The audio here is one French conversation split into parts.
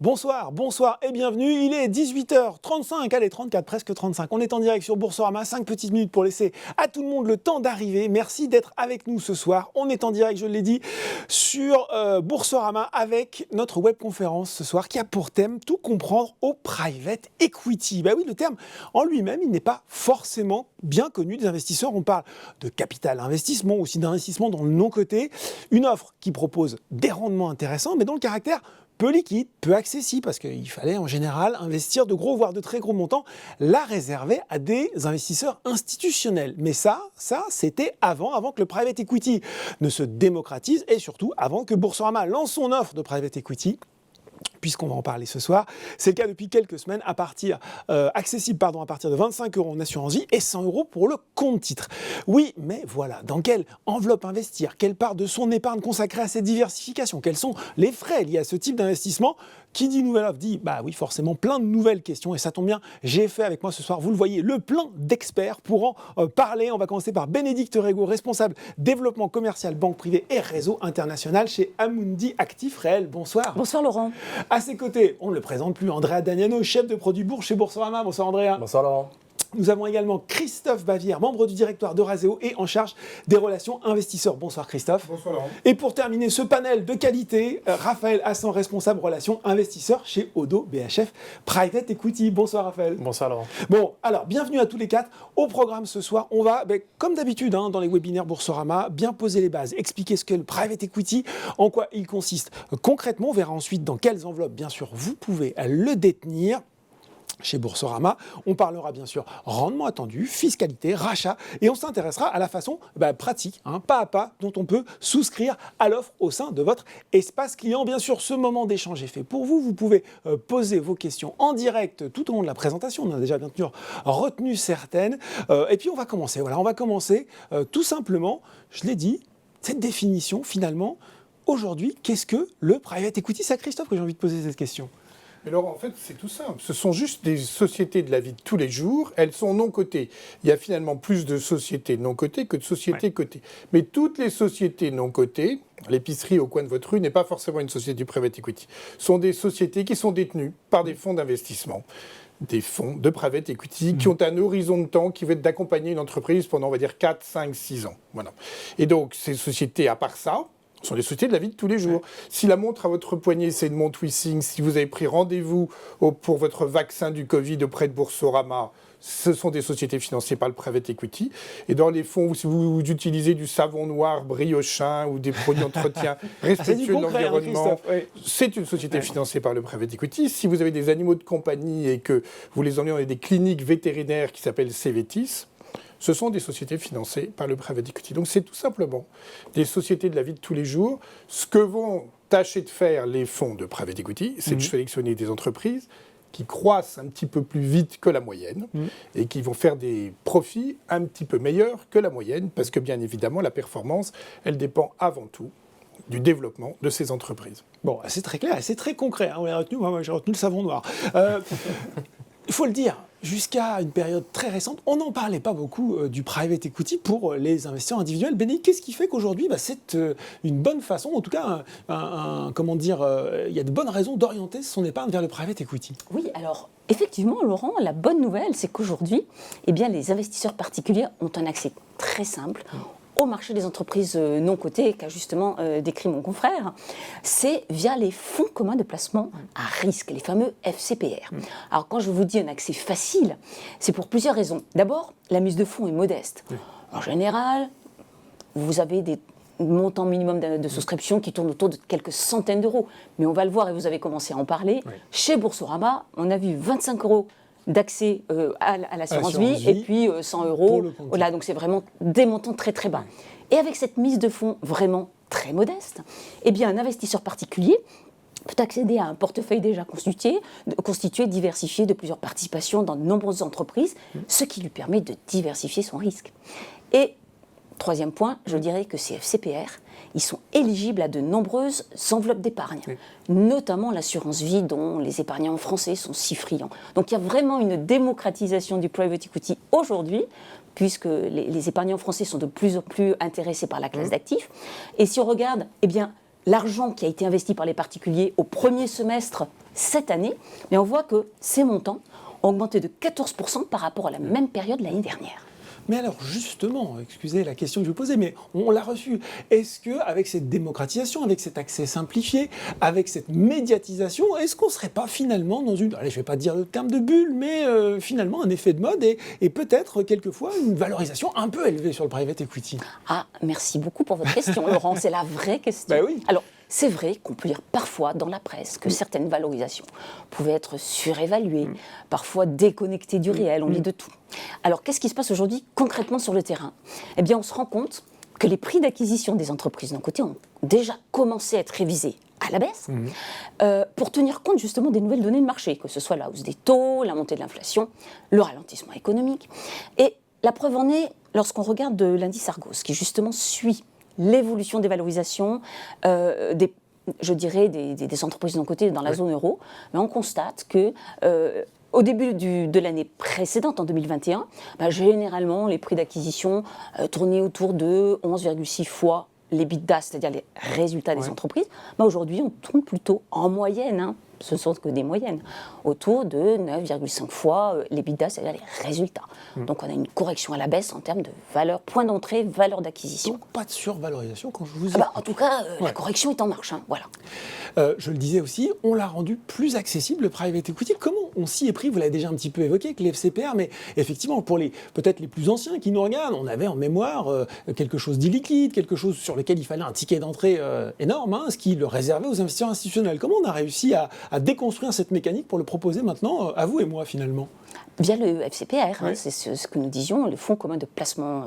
Bonsoir et bienvenue. Il est 18h35, allez 34, presque 35. On est en direct sur Boursorama, 5 petites minutes pour laisser à tout le monde le temps d'arriver. Merci d'être avec nous ce soir. On est en direct, je l'ai dit, sur Boursorama avec notre webconférence ce soir qui a pour thème tout comprendre au private equity. Ben oui, le terme en lui-même, il n'est pas forcément bien connu des investisseurs. On parle de capital investissement, aussi d'investissement dans le non-coté. Une offre qui propose des rendements intéressants, mais dont le caractère peu liquide, peu accessible, parce qu'il fallait en général investir de gros, voire de très gros montants, la réserver à des investisseurs institutionnels. Mais ça c'était avant que le private equity ne se démocratise et surtout avant que Boursorama lance son offre de private equity. Puisqu'on va en parler ce soir. C'est le cas depuis quelques semaines, accessible à partir de 25 € en assurance vie et 100 € pour le compte titre. Oui, mais voilà, dans quelle enveloppe investir? Quelle part de son épargne consacrer à cette diversification? Quels sont les frais liés à ce type d'investissement? Qui dit nouvelle offre dit, bah oui, forcément, plein de nouvelles questions. Et ça tombe bien, j'ai fait avec moi ce soir, vous le voyez, le plein d'experts pour en parler. On va commencer par Bénédicte Régaud, responsable développement commercial, banque privée et réseau international chez Amundi Actif Réel. Bonsoir. Bonsoir Laurent. À ses côtés, on ne le présente plus, Andrea Damiano, chef de produit bourse chez Boursorama. Bonsoir Andrea. Bonsoir Laurent. Nous avons également Christophe Bavière, membre du directoire d'Euraseo et en charge des relations investisseurs. Bonsoir Christophe. Bonsoir Laurent. Et pour terminer ce panel de qualité, Raphaël Hassan, responsable relations investisseurs chez Odo BHF Private Equity. Bonsoir Raphaël. Bonsoir Laurent. Bon, alors bienvenue à tous les quatre. Au programme ce soir, on va, comme d'habitude dans les webinaires Boursorama, bien poser les bases, expliquer ce qu'est le Private Equity, en quoi il consiste concrètement. On verra ensuite dans quelles enveloppes, bien sûr, vous pouvez le détenir. Chez Boursorama, on parlera bien sûr rendement attendu, fiscalité, rachat, et on s'intéressera à la façon pratique, pas à pas, dont on peut souscrire à l'offre au sein de votre espace client. Bien sûr, ce moment d'échange est fait pour vous. Vous pouvez poser vos questions en direct tout au long de la présentation. On a déjà bien retenu certaines. Et puis on va commencer. Voilà, on va commencer tout simplement, je l'ai dit, cette définition finalement. Aujourd'hui, qu'est-ce que le private equity? C'est à Christophe que j'ai envie de poser cette question. Mais Laurent, en fait, c'est tout simple. Ce sont juste des sociétés de la vie de tous les jours. Elles sont non cotées. Il y a finalement plus de sociétés non cotées que de sociétés cotées. Mais toutes les sociétés non cotées, l'épicerie au coin de votre rue n'est pas forcément une société du private equity. Ce sont des sociétés qui sont détenues par des fonds d'investissement. Des fonds de private equity qui ont un horizon de temps qui va être d'accompagner une entreprise pendant, on va dire, 4, 5, 6 ans. Voilà. Et donc, ces sociétés, à part ça, sont les sociétés de la vie de tous les jours. Ouais. Si la montre à votre poignet, c'est une montre Wissing, si vous avez pris rendez-vous pour votre vaccin du Covid auprès de Boursorama, ce sont des sociétés financées par le private equity. Et dans les fonds, si vous utilisez du savon noir Briochin ou des produits d'entretien respectueux de l'environnement, c'est une société financée par le private equity. Si vous avez des animaux de compagnie et que vous les emmenez dans des cliniques vétérinaires qui s'appellent Cévetis, ce sont des sociétés financées par le private equity. Donc c'est tout simplement des sociétés de la vie de tous les jours. Ce que vont tâcher de faire les fonds de private equity, c'est de sélectionner des entreprises qui croissent un petit peu plus vite que la moyenne et qui vont faire des profits un petit peu meilleurs que la moyenne, parce que bien évidemment, la performance, elle dépend avant tout du développement de ces entreprises. Bon, c'est très clair, c'est très concret. On l'a retenu, moi j'ai retenu le savon noir. Il faut le dire, jusqu'à une période très récente, on n'en parlait pas beaucoup du private equity pour les investisseurs individuels. Bénédicte, qu'est-ce qui fait qu'aujourd'hui, c'est une bonne façon, en tout cas, il y a de bonnes raisons d'orienter son épargne vers le private equity? Oui, alors effectivement, Laurent, la bonne nouvelle, c'est qu'aujourd'hui, les investisseurs particuliers ont un accès très simple au marché des entreprises non cotées, qu'a justement décrit mon confrère, c'est via les fonds communs de placement à risque, les fameux FCPR. Alors quand je vous dis un accès facile, c'est pour plusieurs raisons. D'abord, la mise de fonds est modeste. En général, vous avez des montants minimum de souscription qui tournent autour de quelques centaines d'euros. Mais on va le voir, et vous avez commencé à en parler, chez Boursorama, on a vu 25 € d'accès à l'assurance vie et puis 100 €. Voilà, donc c'est vraiment des montants très très bas. Et avec cette mise de fonds vraiment très modeste, un investisseur particulier peut accéder à un portefeuille déjà constitué, diversifié de plusieurs participations dans de nombreuses entreprises, ce qui lui permet de diversifier son risque. Et troisième point, je dirais que ces FCPR, ils sont éligibles à de nombreuses enveloppes d'épargne, notamment l'assurance vie dont les épargnants français sont si friands. Donc il y a vraiment une démocratisation du private equity aujourd'hui, puisque les épargnants français sont de plus en plus intéressés par la classe d'actifs. Et si on regarde, l'argent qui a été investi par les particuliers au premier semestre cette année, mais on voit que ces montants ont augmenté de 14% par rapport à la même période l'année dernière. Mais alors justement, excusez la question que je vous posais, mais on l'a reçue. Est-ce qu'avec cette démocratisation, avec cet accès simplifié, avec cette médiatisation, est-ce qu'on ne serait pas finalement dans une, allez, je ne vais pas dire le terme de bulle, mais finalement un effet de mode et peut-être quelquefois une valorisation un peu élevée sur le private equity? Ah, merci beaucoup pour votre question, Laurent, c'est la vraie question. Ben oui. Alors, c'est vrai qu'on peut lire parfois dans la presse que certaines valorisations pouvaient être surévaluées, parfois déconnectées du réel, on lit de tout. Alors, qu'est-ce qui se passe aujourd'hui concrètement sur le terrain? Eh bien, on se rend compte que les prix d'acquisition des entreprises d'un côté ont déjà commencé à être révisés à la baisse pour tenir compte justement des nouvelles données de marché, que ce soit la hausse des taux, la montée de l'inflation, le ralentissement économique. Et la preuve en est lorsqu'on regarde l'indice Argos, qui justement suit l'évolution des valorisations je dirais, des entreprises d'un côté dans la zone euro, mais on constate que au début de l'année précédente, en 2021, généralement, les prix d'acquisition tournaient autour de 11,6 fois l'EBITDA, c'est-à-dire les résultats des entreprises. Aujourd'hui, on tourne plutôt en moyenne, ce ne sont que des moyennes, autour de 9,5 fois l'EBITDA, c'est-à-dire les résultats. Donc on a une correction à la baisse en termes de valeur, point d'entrée, valeur d'acquisition. Donc pas de survalorisation quand je vous Ah en tout cas, la correction est en marche. Voilà. Je le disais aussi, on l'a rendu plus accessible, le private equity. Comment on s'y est pris? Vous l'avez déjà un petit peu évoqué avec les FCPR, mais effectivement, pour peut-être les plus anciens qui nous regardent, on avait en mémoire quelque chose d'illiquide, quelque chose sur lequel il fallait un ticket d'entrée énorme, ce qui le réservait aux investisseurs institutionnels. Comment on a réussi à déconstruire cette mécanique pour le proposer maintenant à vous et moi finalement? Via le FCPR, c'est ce que nous disions, les fonds communs de placement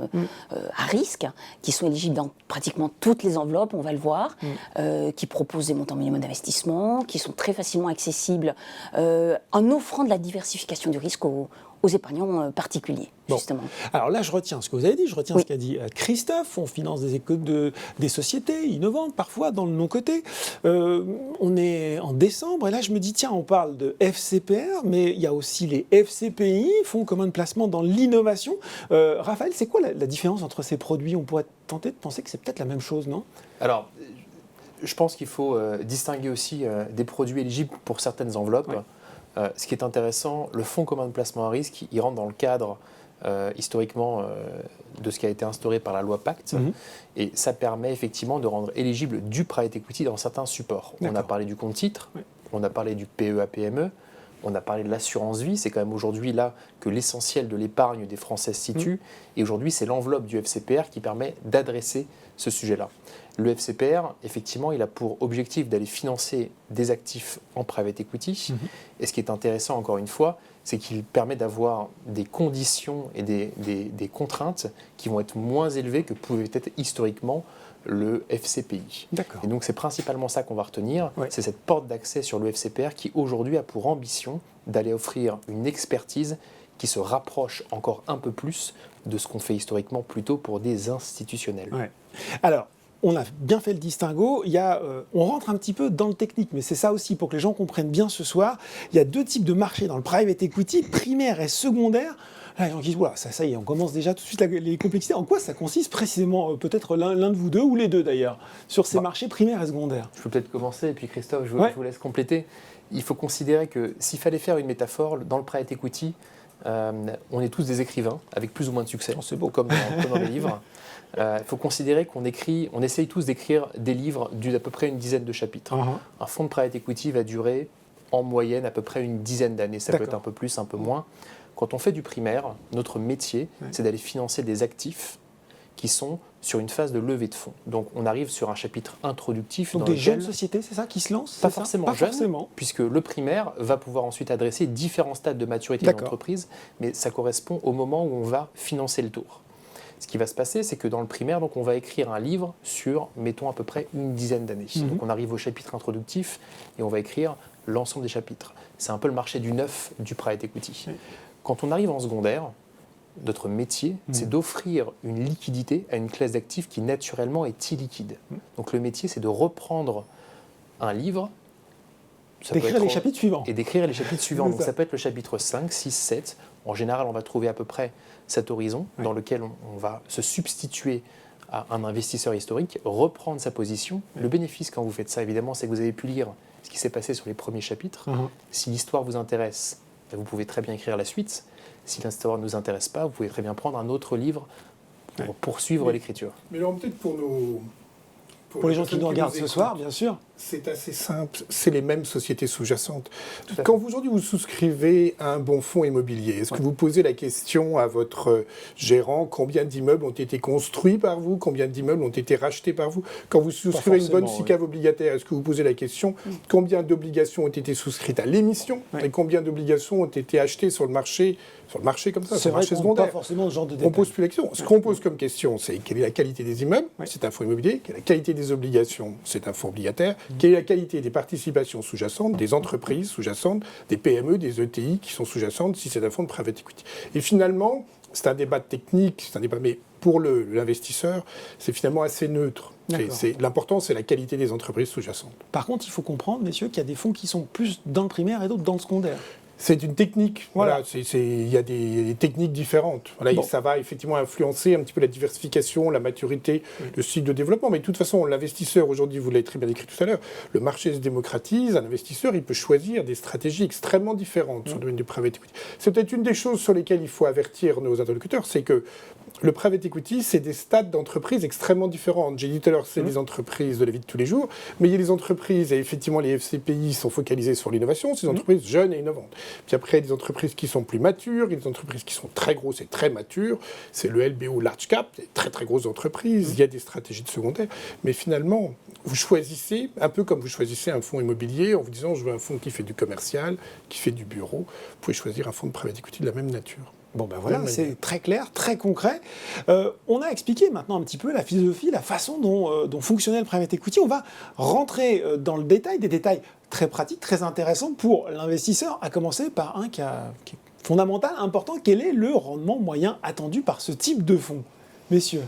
à risque, qui sont éligibles dans pratiquement toutes les enveloppes, on va le voir, qui proposent des montants minimums d'investissement, qui sont très facilement accessibles, en offrant de la diversification du risque aux épargnants particuliers, justement. Alors là, je retiens ce que vous avez dit, je retiens ce qu'a dit Christophe. On finance des sociétés innovantes, parfois dans le non-coté. On est en décembre, et là, je me dis, tiens, on parle de FCPR, mais il y a aussi les FCPI, Fonds communs de placement dans l'innovation. Raphaël, c'est quoi la différence entre ces produits? On pourrait tenter de penser que c'est peut-être la même chose, non? Alors, je pense qu'il faut distinguer aussi des produits éligibles pour certaines enveloppes. Ce qui est intéressant, le fonds commun de placement à risque, il rentre dans le cadre historiquement de ce qui a été instauré par la loi Pacte, et ça permet effectivement de rendre éligible du private equity dans certains supports. On a parlé du compte titre, on a parlé du PEA-PME, on a parlé de l'assurance vie, c'est quand même aujourd'hui là que l'essentiel de l'épargne des Français se situe, et aujourd'hui c'est l'enveloppe du FCPR qui permet d'adresser ce sujet-là. Le FCPR, effectivement, il a pour objectif d'aller financer des actifs en private equity. Et ce qui est intéressant, encore une fois, c'est qu'il permet d'avoir des conditions et des contraintes qui vont être moins élevées que pouvait être historiquement le FCPI. Et donc c'est principalement ça qu'on va retenir, c'est cette porte d'accès sur le FCPR qui aujourd'hui a pour ambition d'aller offrir une expertise qui se rapproche encore un peu plus de ce qu'on fait historiquement plutôt pour des institutionnels. Alors, on a bien fait le distinguo. On rentre un petit peu dans le technique, mais c'est ça aussi, pour que les gens comprennent bien ce soir. Il y a deux types de marchés dans le private equity, primaire et secondaire. Là, les gens disent, voilà, ça y est, on commence déjà tout de suite les complexités. En quoi ça consiste précisément, peut-être l'un de vous deux, ou les deux d'ailleurs, sur ces marchés primaires et secondaires? Je peux peut-être commencer, et puis Christophe, je vous laisse compléter. Il faut considérer que s'il fallait faire une métaphore, dans le private equity, on est tous des écrivains, avec plus ou moins de succès, c'est beau comme dans les livres. Il faut considérer qu'on essaye tous d'écrire des livres d'à peu près une dizaine de chapitres. Un fonds de private equity va durer en moyenne à peu près une dizaine d'années. Ça peut être un peu plus, un peu moins. Quand on fait du primaire, notre métier, c'est d'aller financer des actifs qui sont sur une phase de levée de fonds. Donc on arrive sur un chapitre introductif. Donc des jeunes sociétés, c'est ça, qui se lancent? Pas forcément jeunes, puisque le primaire va pouvoir ensuite adresser différents stades de maturité de l'entreprise, mais ça correspond au moment où on va financer le tour. Ce qui va se passer, c'est que dans le primaire, donc, on va écrire un livre sur, mettons, à peu près une dizaine d'années. Donc on arrive au chapitre introductif et on va écrire l'ensemble des chapitres. C'est un peu le marché du neuf du private equity. Quand on arrive en secondaire, notre métier, c'est d'offrir une liquidité à une classe d'actifs qui naturellement est illiquide. Donc le métier, c'est de reprendre un livre, d'écrire les chapitres suivants. Et d'écrire les chapitres suivants. Donc ça peut être le chapitre 5, 6, 7. En général, on va trouver à peu près cet horizon dans lequel on va se substituer à un investisseur historique, reprendre sa position. Le bénéfice quand vous faites ça, évidemment, c'est que vous avez pu lire ce qui s'est passé sur les premiers chapitres. Mhm. Si l'histoire vous intéresse, vous pouvez très bien écrire la suite. Si l'histoire ne nous intéresse pas, vous pouvez très bien prendre un autre livre pour poursuivre l'écriture. Mais alors peut-être Pour les gens qui nous regardent ce soir, bien sûr. C'est assez simple, c'est les mêmes sociétés sous-jacentes. Quand aujourd'hui vous souscrivez à un bon fonds immobilier, est-ce que vous posez la question à votre gérant, combien d'immeubles ont été construits par vous, combien d'immeubles ont été rachetés par vous? Quand vous souscrivez une bonne SICAV obligataire, est-ce que vous posez la question combien d'obligations ont été souscrites à l'émission et combien d'obligations ont été achetées sur le marché comme ça, sur le marché secondaire? Pas forcément ce genre de On détails. pose plus la question. Ce qu'on pose comme question, c'est quelle est la qualité des immeubles, c'est un fonds immobilier, quelle est la qualité des obligations, c'est un fonds obligataire, quelle est la qualité des participations sous-jacentes, des entreprises sous-jacentes, des PME, des ETI qui sont sous-jacentes, si c'est un fonds de private equity. Et finalement, c'est un débat technique, c'est un débat, mais pour l'investisseur, c'est finalement assez neutre. L'important, c'est la qualité des entreprises sous-jacentes. Par contre, il faut comprendre, messieurs, qu'il y a des fonds qui sont plus dans le primaire et d'autres dans le secondaire. C'est une technique. Voilà. Il y a des techniques différentes. Voilà, Bon. Ça va effectivement influencer un petit peu la diversification, la maturité, le cycle de développement. Mais de toute façon, l'investisseur, aujourd'hui, vous l'avez très bien écrit tout à l'heure, le marché se démocratise. Un investisseur, il peut choisir des stratégies extrêmement différentes sur le domaine du private equity. C'est peut-être une des choses sur lesquelles il faut avertir nos interlocuteurs, c'est que le private equity, c'est des stades d'entreprises extrêmement différentes. J'ai dit tout à l'heure, c'est des entreprises de la vie de tous les jours, mais il y a des entreprises, et effectivement les FCPI sont focalisées sur l'innovation, c'est des entreprises jeunes et innovantes. Puis après, il y a des entreprises qui sont plus matures, il y a des entreprises qui sont très grosses et très matures, c'est le LBO large cap, des très très grosses entreprises, il y a des stratégies de secondaire, mais finalement, vous choisissez, un peu comme vous choisissez un fonds immobilier en vous disant je veux un fonds qui fait du commercial, qui fait du bureau, vous pouvez choisir un fonds de private equity de la même nature. Bon ben voilà, c'est très clair, très concret. On a expliqué maintenant un petit peu la philosophie, la façon dont fonctionnait le private equity. On va rentrer dans le détail, des détails très pratiques, très intéressants pour l'investisseur, à commencer par un qui est fondamental, important. Quel est le rendement moyen attendu par ce type de fonds, messieurs?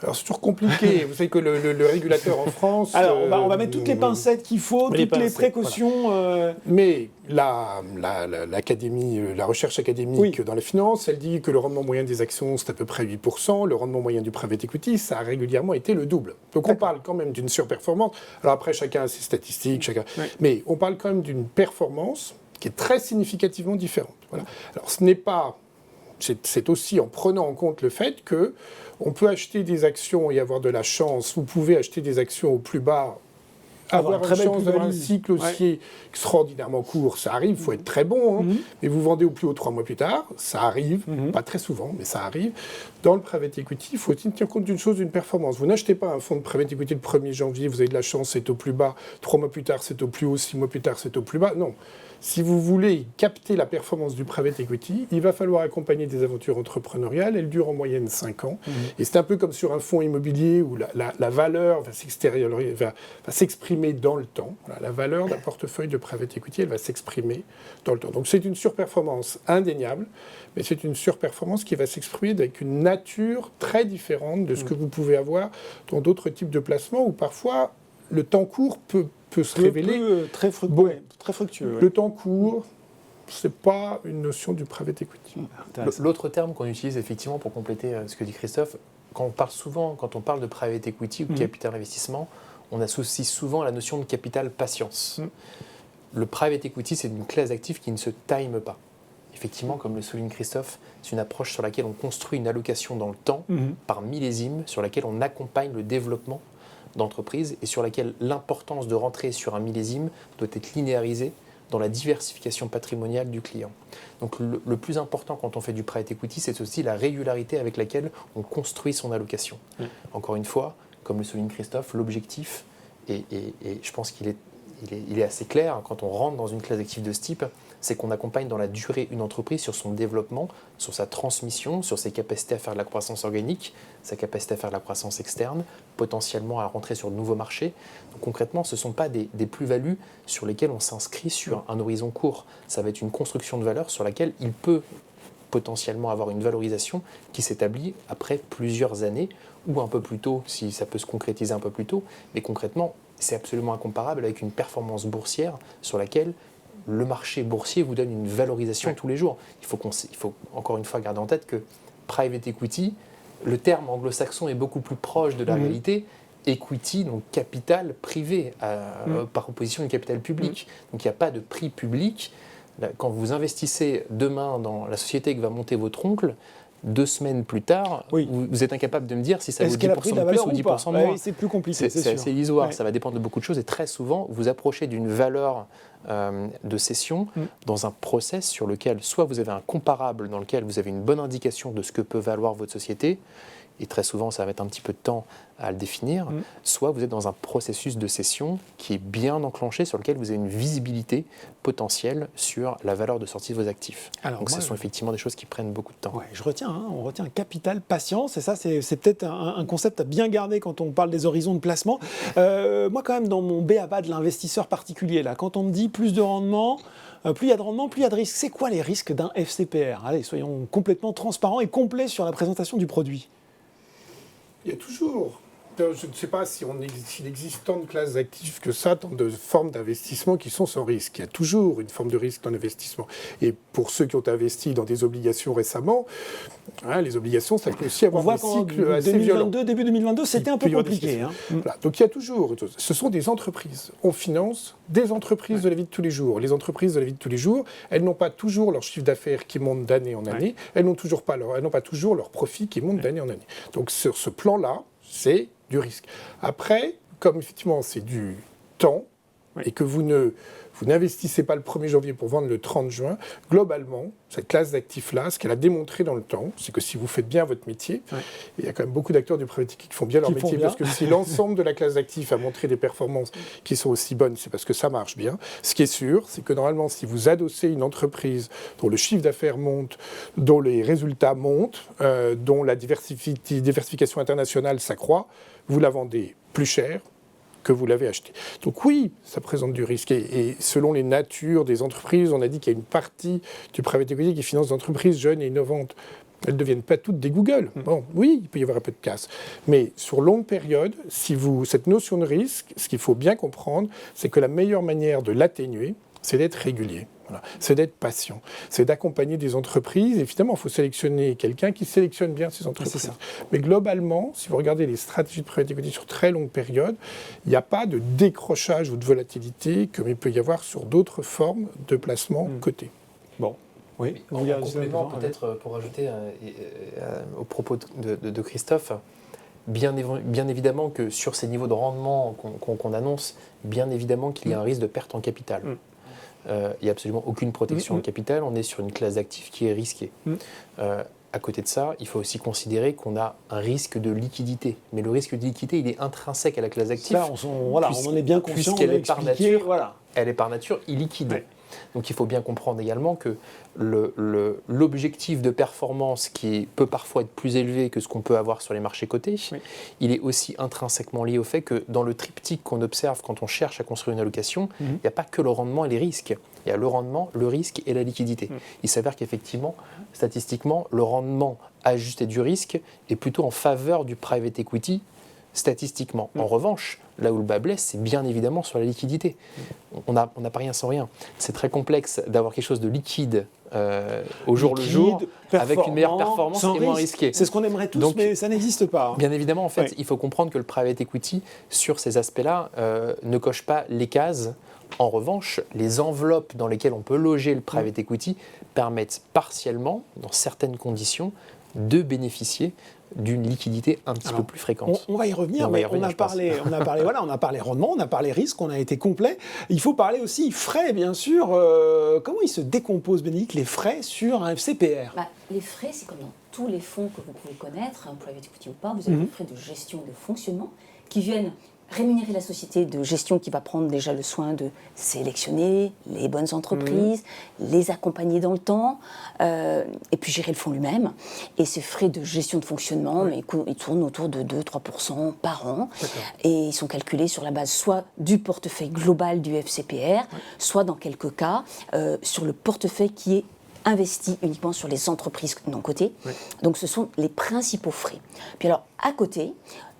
Alors c'est toujours compliqué. Vous savez que le régulateur en France... Alors on va mettre toutes les pincettes qu'il faut, toutes les précautions... Voilà. Mais l'académie, la recherche académique dans les finances, elle dit que le rendement moyen des actions, c'est à peu près 8%. Le rendement moyen du private equity, ça a régulièrement été le double. Donc on parle quand même d'une surperformance. Alors après, chacun a ses statistiques, mais on parle quand même d'une performance qui est très significativement différente. Voilà. Alors ce n'est pas... C'est aussi en prenant en compte le fait que on peut acheter des actions et avoir de la chance. Vous pouvez acheter des actions au plus bas, avoir une chance d'avoir un cycle haussier extraordinairement court. Ça arrive, il faut être très bon. Mais vous vendez au plus haut 3 mois plus tard. Ça arrive, pas très souvent, mais ça arrive. Dans le private equity, il faut aussi tenir compte d'une chose, d'une performance. Vous n'achetez pas un fonds de private equity le 1er janvier, vous avez de la chance, c'est au plus bas. 3 mois plus tard, c'est au plus haut. 6 mois plus tard, c'est au plus bas. Non. Si vous voulez capter la performance du private equity, il va falloir accompagner des aventures entrepreneuriales. Elles durent en moyenne 5 ans. Et c'est un peu comme sur un fonds immobilier où la valeur va s'exprimer dans le temps. Voilà, la valeur d'un portefeuille de private equity, elle va s'exprimer dans le temps. Donc c'est une surperformance indéniable, mais c'est une surperformance qui va s'exprimer avec une nature très différente de ce que vous pouvez avoir dans d'autres types de placements où parfois le temps court peut se révéler très fructueux. Le temps court, c'est pas une notion du private equity. L'autre terme qu'on utilise effectivement pour compléter ce que dit Christophe, quand on parle de private equity ou de capital investissement, on associe souvent la notion de capital patience. Le private equity, c'est une classe d'actifs qui ne se time pas. Effectivement, comme le souligne Christophe, c'est une approche sur laquelle on construit une allocation dans le temps, par millésime, sur laquelle on accompagne le développement d'entreprise et sur laquelle l'importance de rentrer sur un millésime doit être linéarisée dans la diversification patrimoniale du client. Donc le plus important quand on fait du private equity, c'est aussi la régularité avec laquelle on construit son allocation. Encore une fois, comme le souligne Christophe, l'objectif, et je pense qu'il est assez clair quand on rentre dans une classe d'actifs de ce type, c'est qu'on accompagne dans la durée une entreprise sur son développement, sur sa transmission, sur ses capacités à faire de la croissance organique, sa capacité à faire de la croissance externe, potentiellement à rentrer sur de nouveaux marchés. Donc concrètement, ce ne sont pas des plus-values sur lesquelles on s'inscrit sur un horizon court. Ça va être une construction de valeur sur laquelle il peut potentiellement avoir une valorisation qui s'établit après plusieurs années ou un peu plus tôt, si ça peut se concrétiser un peu plus tôt. Mais concrètement, c'est absolument incomparable avec une performance boursière sur laquelle le marché boursier vous donne une valorisation tous les jours. Il faut encore une fois garder en tête que private equity, le terme anglo-saxon est beaucoup plus proche de la réalité, equity, donc capital privé, par opposition du capital public. Donc il n'y a pas de prix public. Quand vous investissez demain dans la société que va monter votre oncle, 2 semaines plus tard, vous êtes incapable de me dire si ça vaut 10% de plus ou 10% de moins. C'est plus compliqué, c'est assez illusoire, ça va dépendre de beaucoup de choses et très souvent, vous approchez d'une valeur de cession dans un process sur lequel soit vous avez un comparable dans lequel vous avez une bonne indication de ce que peut valoir votre société, et très souvent ça va mettre un petit peu de temps à le définir, soit vous êtes dans un processus de cession qui est bien enclenché, sur lequel vous avez une visibilité potentielle sur la valeur de sortie de vos actifs. Donc ce sont effectivement des choses qui prennent beaucoup de temps. Ouais, on retient capital, patience, et ça c'est peut-être un concept à bien garder quand on parle des horizons de placement. Moi quand même dans mon b.a.-ba de l'investisseur particulier, là, quand on me dit plus de rendement, plus il y a de rendement, plus il y a de risques. C'est quoi les risques d'un FCPR? Allez, soyons complètement transparents et complets sur la présentation du produit. Il y a toujours, je ne sais pas s'il existe tant de classes d'actifs que ça, tant de formes d'investissement qui sont sans risque. Il y a toujours une forme de risque dans l'investissement. Et pour ceux qui ont investi dans des obligations récemment, les obligations, ça peut aussi avoir des cycles assez violents. Début 2022, c'était un peu compliqué. Voilà. Donc il y a toujours, ce sont des entreprises. On finance des entreprises de la vie de tous les jours. Les entreprises de la vie de tous les jours, elles n'ont pas toujours leur chiffre d'affaires qui monte d'année en année. Elles n'ont pas toujours leur profit qui monte d'année en année. Donc sur ce plan-là, c'est du risque. Après, comme effectivement c'est du temps et que vous n'investissez pas le 1er janvier pour vendre le 30 juin, globalement, cette classe d'actifs-là, ce qu'elle a démontré dans le temps, c'est que si vous faites bien votre métier, et il y a quand même beaucoup d'acteurs du private equity qui font bien leur métier, parce que si l'ensemble de la classe d'actifs a montré des performances qui sont aussi bonnes, c'est parce que ça marche bien. Ce qui est sûr, c'est que normalement, si vous adossez une entreprise dont le chiffre d'affaires monte, dont les résultats montent, dont la diversification internationale s'accroît, vous la vendez plus cher que vous l'avez acheté. Donc oui, ça présente du risque. Et selon les natures des entreprises, on a dit qu'il y a une partie du private equity qui finance des entreprises jeunes et innovantes. Elles ne deviennent pas toutes des Google. Bon, oui, il peut y avoir un peu de casse. Mais sur longue période, cette notion de risque, ce qu'il faut bien comprendre, c'est que la meilleure manière de l'atténuer, c'est d'être régulier. Voilà. C'est d'être patient, c'est d'accompagner des entreprises. Évidemment, il faut sélectionner quelqu'un qui sélectionne bien ces entreprises. Mais globalement, si vous regardez les stratégies de private equity sur très longue période, il n'y a pas de décrochage ou de volatilité comme il peut y avoir sur d'autres formes de placement cotés. Bon. Oui. En complément, peut-être pour ajouter au propos de Christophe, bien évidemment que sur ces niveaux de rendement qu'on annonce, bien évidemment qu'il y a un risque de perte en capital. Il n'y a absolument aucune protection en capital, on est sur une classe d'actifs qui est risquée. À côté de ça, il faut aussi considérer qu'on a un risque de liquidité. Mais le risque de liquidité, il est intrinsèque à la classe d'actifs. Ça, on en est bien conscient, puisqu'elle est par nature, elle est par nature illiquide. Ouais. Donc il faut bien comprendre également que l'objectif de performance qui peut parfois être plus élevé que ce qu'on peut avoir sur les marchés cotés, il est aussi intrinsèquement lié au fait que dans le triptyque qu'on observe quand on cherche à construire une allocation, il n'y a pas que le rendement et les risques. Il y a le rendement, le risque et la liquidité. Il s'avère qu'effectivement, statistiquement, le rendement ajusté du risque est plutôt en faveur du private equity statistiquement. En revanche, là où le bas blesse, c'est bien évidemment sur la liquidité. On n'a pas rien sans rien. C'est très complexe d'avoir quelque chose de liquide au jour le jour, avec une meilleure performance et moins risqué. C'est ce qu'on aimerait tous, mais ça n'existe pas. Bien évidemment, en fait, il faut comprendre que le private equity, sur ces aspects-là, ne coche pas les cases. En revanche, les enveloppes dans lesquelles on peut loger le private equity permettent partiellement, dans certaines conditions, de bénéficier d'une liquidité un petit peu plus fréquente. On va y revenir, mais on a parlé rendement, on a parlé risque, on a été complet. Il faut parler aussi frais, bien sûr. Comment ils se décomposent, Bénédicte, les frais sur un FCPR? Les frais, c'est comme dans tous les fonds que vous pouvez connaître, un private equity ou pas, vous avez des frais de gestion, de fonctionnement, qui viennent rémunérer la société de gestion qui va prendre déjà le soin de sélectionner les bonnes entreprises, les accompagner dans le temps, et puis gérer le fonds lui-même. Et ces frais de gestion de fonctionnement, ils tournent autour de 2-3% par an. Et ils sont calculés sur la base soit du portefeuille global du FCPR, soit dans quelques cas, sur le portefeuille qui est investi uniquement sur les entreprises non cotées. Donc ce sont les principaux frais. Puis alors, à côté,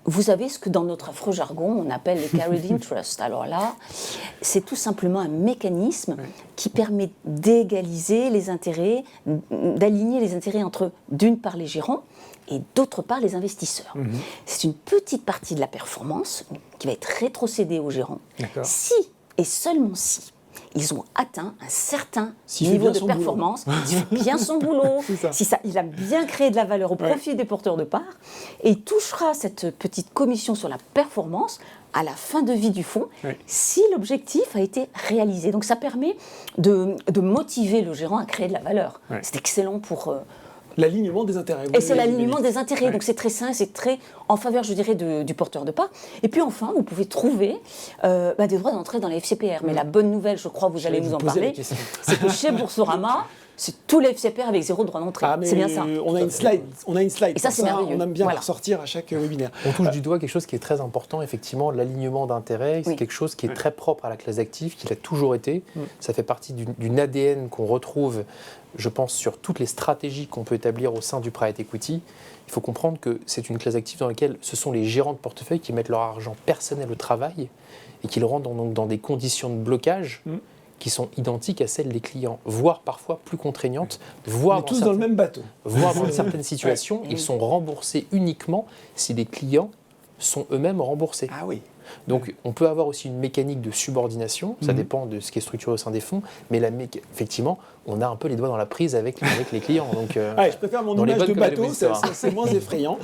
vous avez ce que dans notre affreux jargon, on appelle les carried interest. Alors là, c'est tout simplement un mécanisme qui permet d'égaliser les intérêts, d'aligner les intérêts entre, d'une part, les gérants et d'autre part, les investisseurs. C'est une petite partie de la performance qui va être rétrocédée aux gérants. Si, et seulement si, ils ont atteint un certain niveau de performance, s'il fait bien son boulot, il a bien créé de la valeur au profit des porteurs de parts, et il touchera cette petite commission sur la performance à la fin de vie du fonds, si l'objectif a été réalisé. Donc ça permet de motiver le gérant à créer de la valeur. C'est excellent pour... L'alignement des intérêts. Et c'est l'alignement des intérêts, donc c'est très sain, c'est très en faveur, je dirais, du porteur de parts. Et puis enfin, vous pouvez trouver des droits d'entrée dans les FCPR. Mais la bonne nouvelle, je crois, vous allez nous en parler, c'est que chez Boursorama, c'est tous les FCPR avec 0 droit d'entrée. C'est bien ça. On a une slide. Et ça, c'est merveilleux. On aime bien la ressortir à chaque webinaire. On touche du doigt quelque chose qui est très important, effectivement, l'alignement d'intérêts. C'est quelque chose qui est très propre à la classe d'actifs, qui l'a toujours été. Ça fait partie d'une ADN qu'on retrouve, je pense, sur toutes les stratégies qu'on peut établir au sein du private equity. Il faut comprendre que c'est une classe d'actifs dans laquelle ce sont les gérants de portefeuille qui mettent leur argent personnel au travail et qui le rendent donc dans des conditions de blocage qui sont identiques à celles des clients, voire parfois plus contraignantes, voire tous dans le même bateau. Voire dans certaines situations, ils sont remboursés uniquement si les clients sont eux-mêmes remboursés. Ah oui. Donc on peut avoir aussi une mécanique de subordination, ça dépend de ce qui est structuré au sein des fonds, mais effectivement, on a un peu les doigts dans la prise avec les clients. Donc, je préfère mon image de bateau, c'est moins effrayant.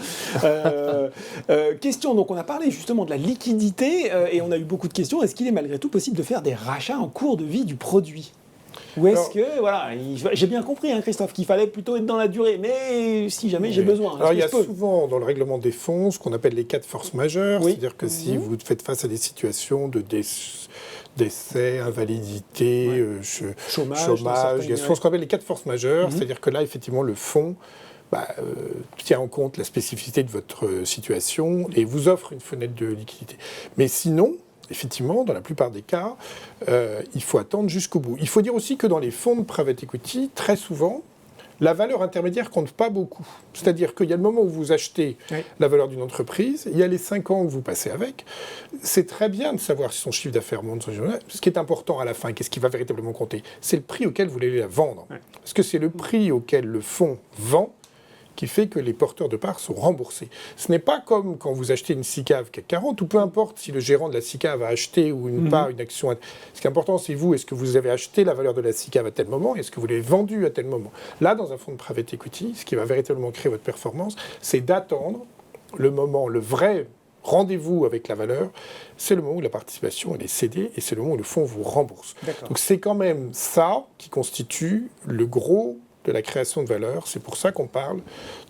Question, donc on a parlé justement de la liquidité et on a eu beaucoup de questions. Est-ce qu'il est malgré tout possible de faire des rachats en cours de vie du produit ? Ou est-ce que, voilà, j'ai bien compris, hein, Christophe, qu'il fallait plutôt être dans la durée, mais si jamais j'ai besoin. Alors il y a souvent dans le règlement des fonds ce qu'on appelle les cas de force majeure, c'est-à-dire que si vous faites face à des situations de décès, invalidité, chômage, il y a souvent ce qu'on appelle les cas de force majeure, c'est-à-dire que là, effectivement, le fonds tient en compte la spécificité de votre situation et vous offre une fenêtre de liquidité. Mais sinon, effectivement, dans la plupart des cas, il faut attendre jusqu'au bout. Il faut dire aussi que dans les fonds de private equity, très souvent, la valeur intermédiaire compte pas beaucoup. C'est-à-dire qu'il y a le moment où vous achetez la valeur d'une entreprise, il y a les 5 ans que vous passez avec. C'est très bien de savoir si son chiffre d'affaires monte. Ce qui est important à la fin, qu'est-ce qui va véritablement compter, c'est le prix auquel vous voulez la vendre. Parce que c'est le prix auquel le fonds vend qui fait que les porteurs de parts sont remboursés. Ce n'est pas comme quand vous achetez une SICAV CAC 40, ou peu importe si le gérant de la SICAV a acheté ou pas une action. Ce qui est important, c'est vous, est-ce que vous avez acheté la valeur de la SICAV à tel moment, est-ce que vous l'avez vendue à tel moment. Là, dans un fonds de private equity, ce qui va véritablement créer votre performance, c'est d'attendre le moment, le vrai rendez-vous avec la valeur, c'est le moment où la participation elle est cédée et c'est le moment où le fonds vous rembourse. Donc c'est quand même ça qui constitue le gros de la création de valeur. C'est pour ça qu'on parle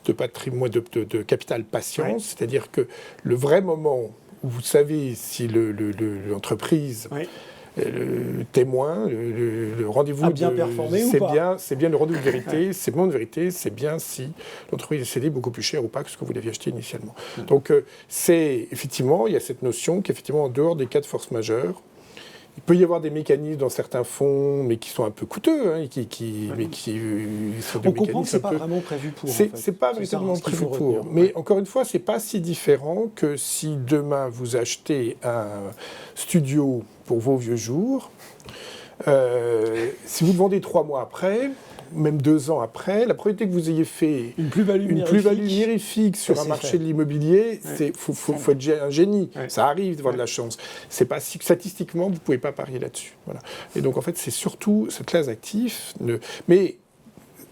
de patrimoine, de capital patience, c'est-à-dire que le vrai moment où vous savez si l'entreprise, le témoin, le rendez-vous a bien performé ou pas. C'est bien le rendez-vous de vérité, c'est le moment de vérité, c'est bien si l'entreprise est cédée beaucoup plus cher ou pas que ce que vous l'aviez acheté initialement. Donc c'est effectivement, il y a cette notion qu'effectivement en dehors des cas de force majeure, il peut y avoir des mécanismes dans certains fonds, mais qui sont un peu coûteux, On comprend que c'est pas vraiment prévu pour. C'est pas véritablement prévu pour. Mais encore une fois, c'est pas si différent que si demain vous achetez un studio pour vos vieux jours, si vous le vendez 3 mois après, même 2 ans après, la probabilité que vous ayez fait une plus-value mirifique sur un marché de l'immobilier, il faut être un génie. Ça arrive d'avoir de la chance. C'est pas statistiquement, vous ne pouvez pas parier là-dessus. Voilà. Et donc en fait, c'est surtout cette classe d'actifs. Mais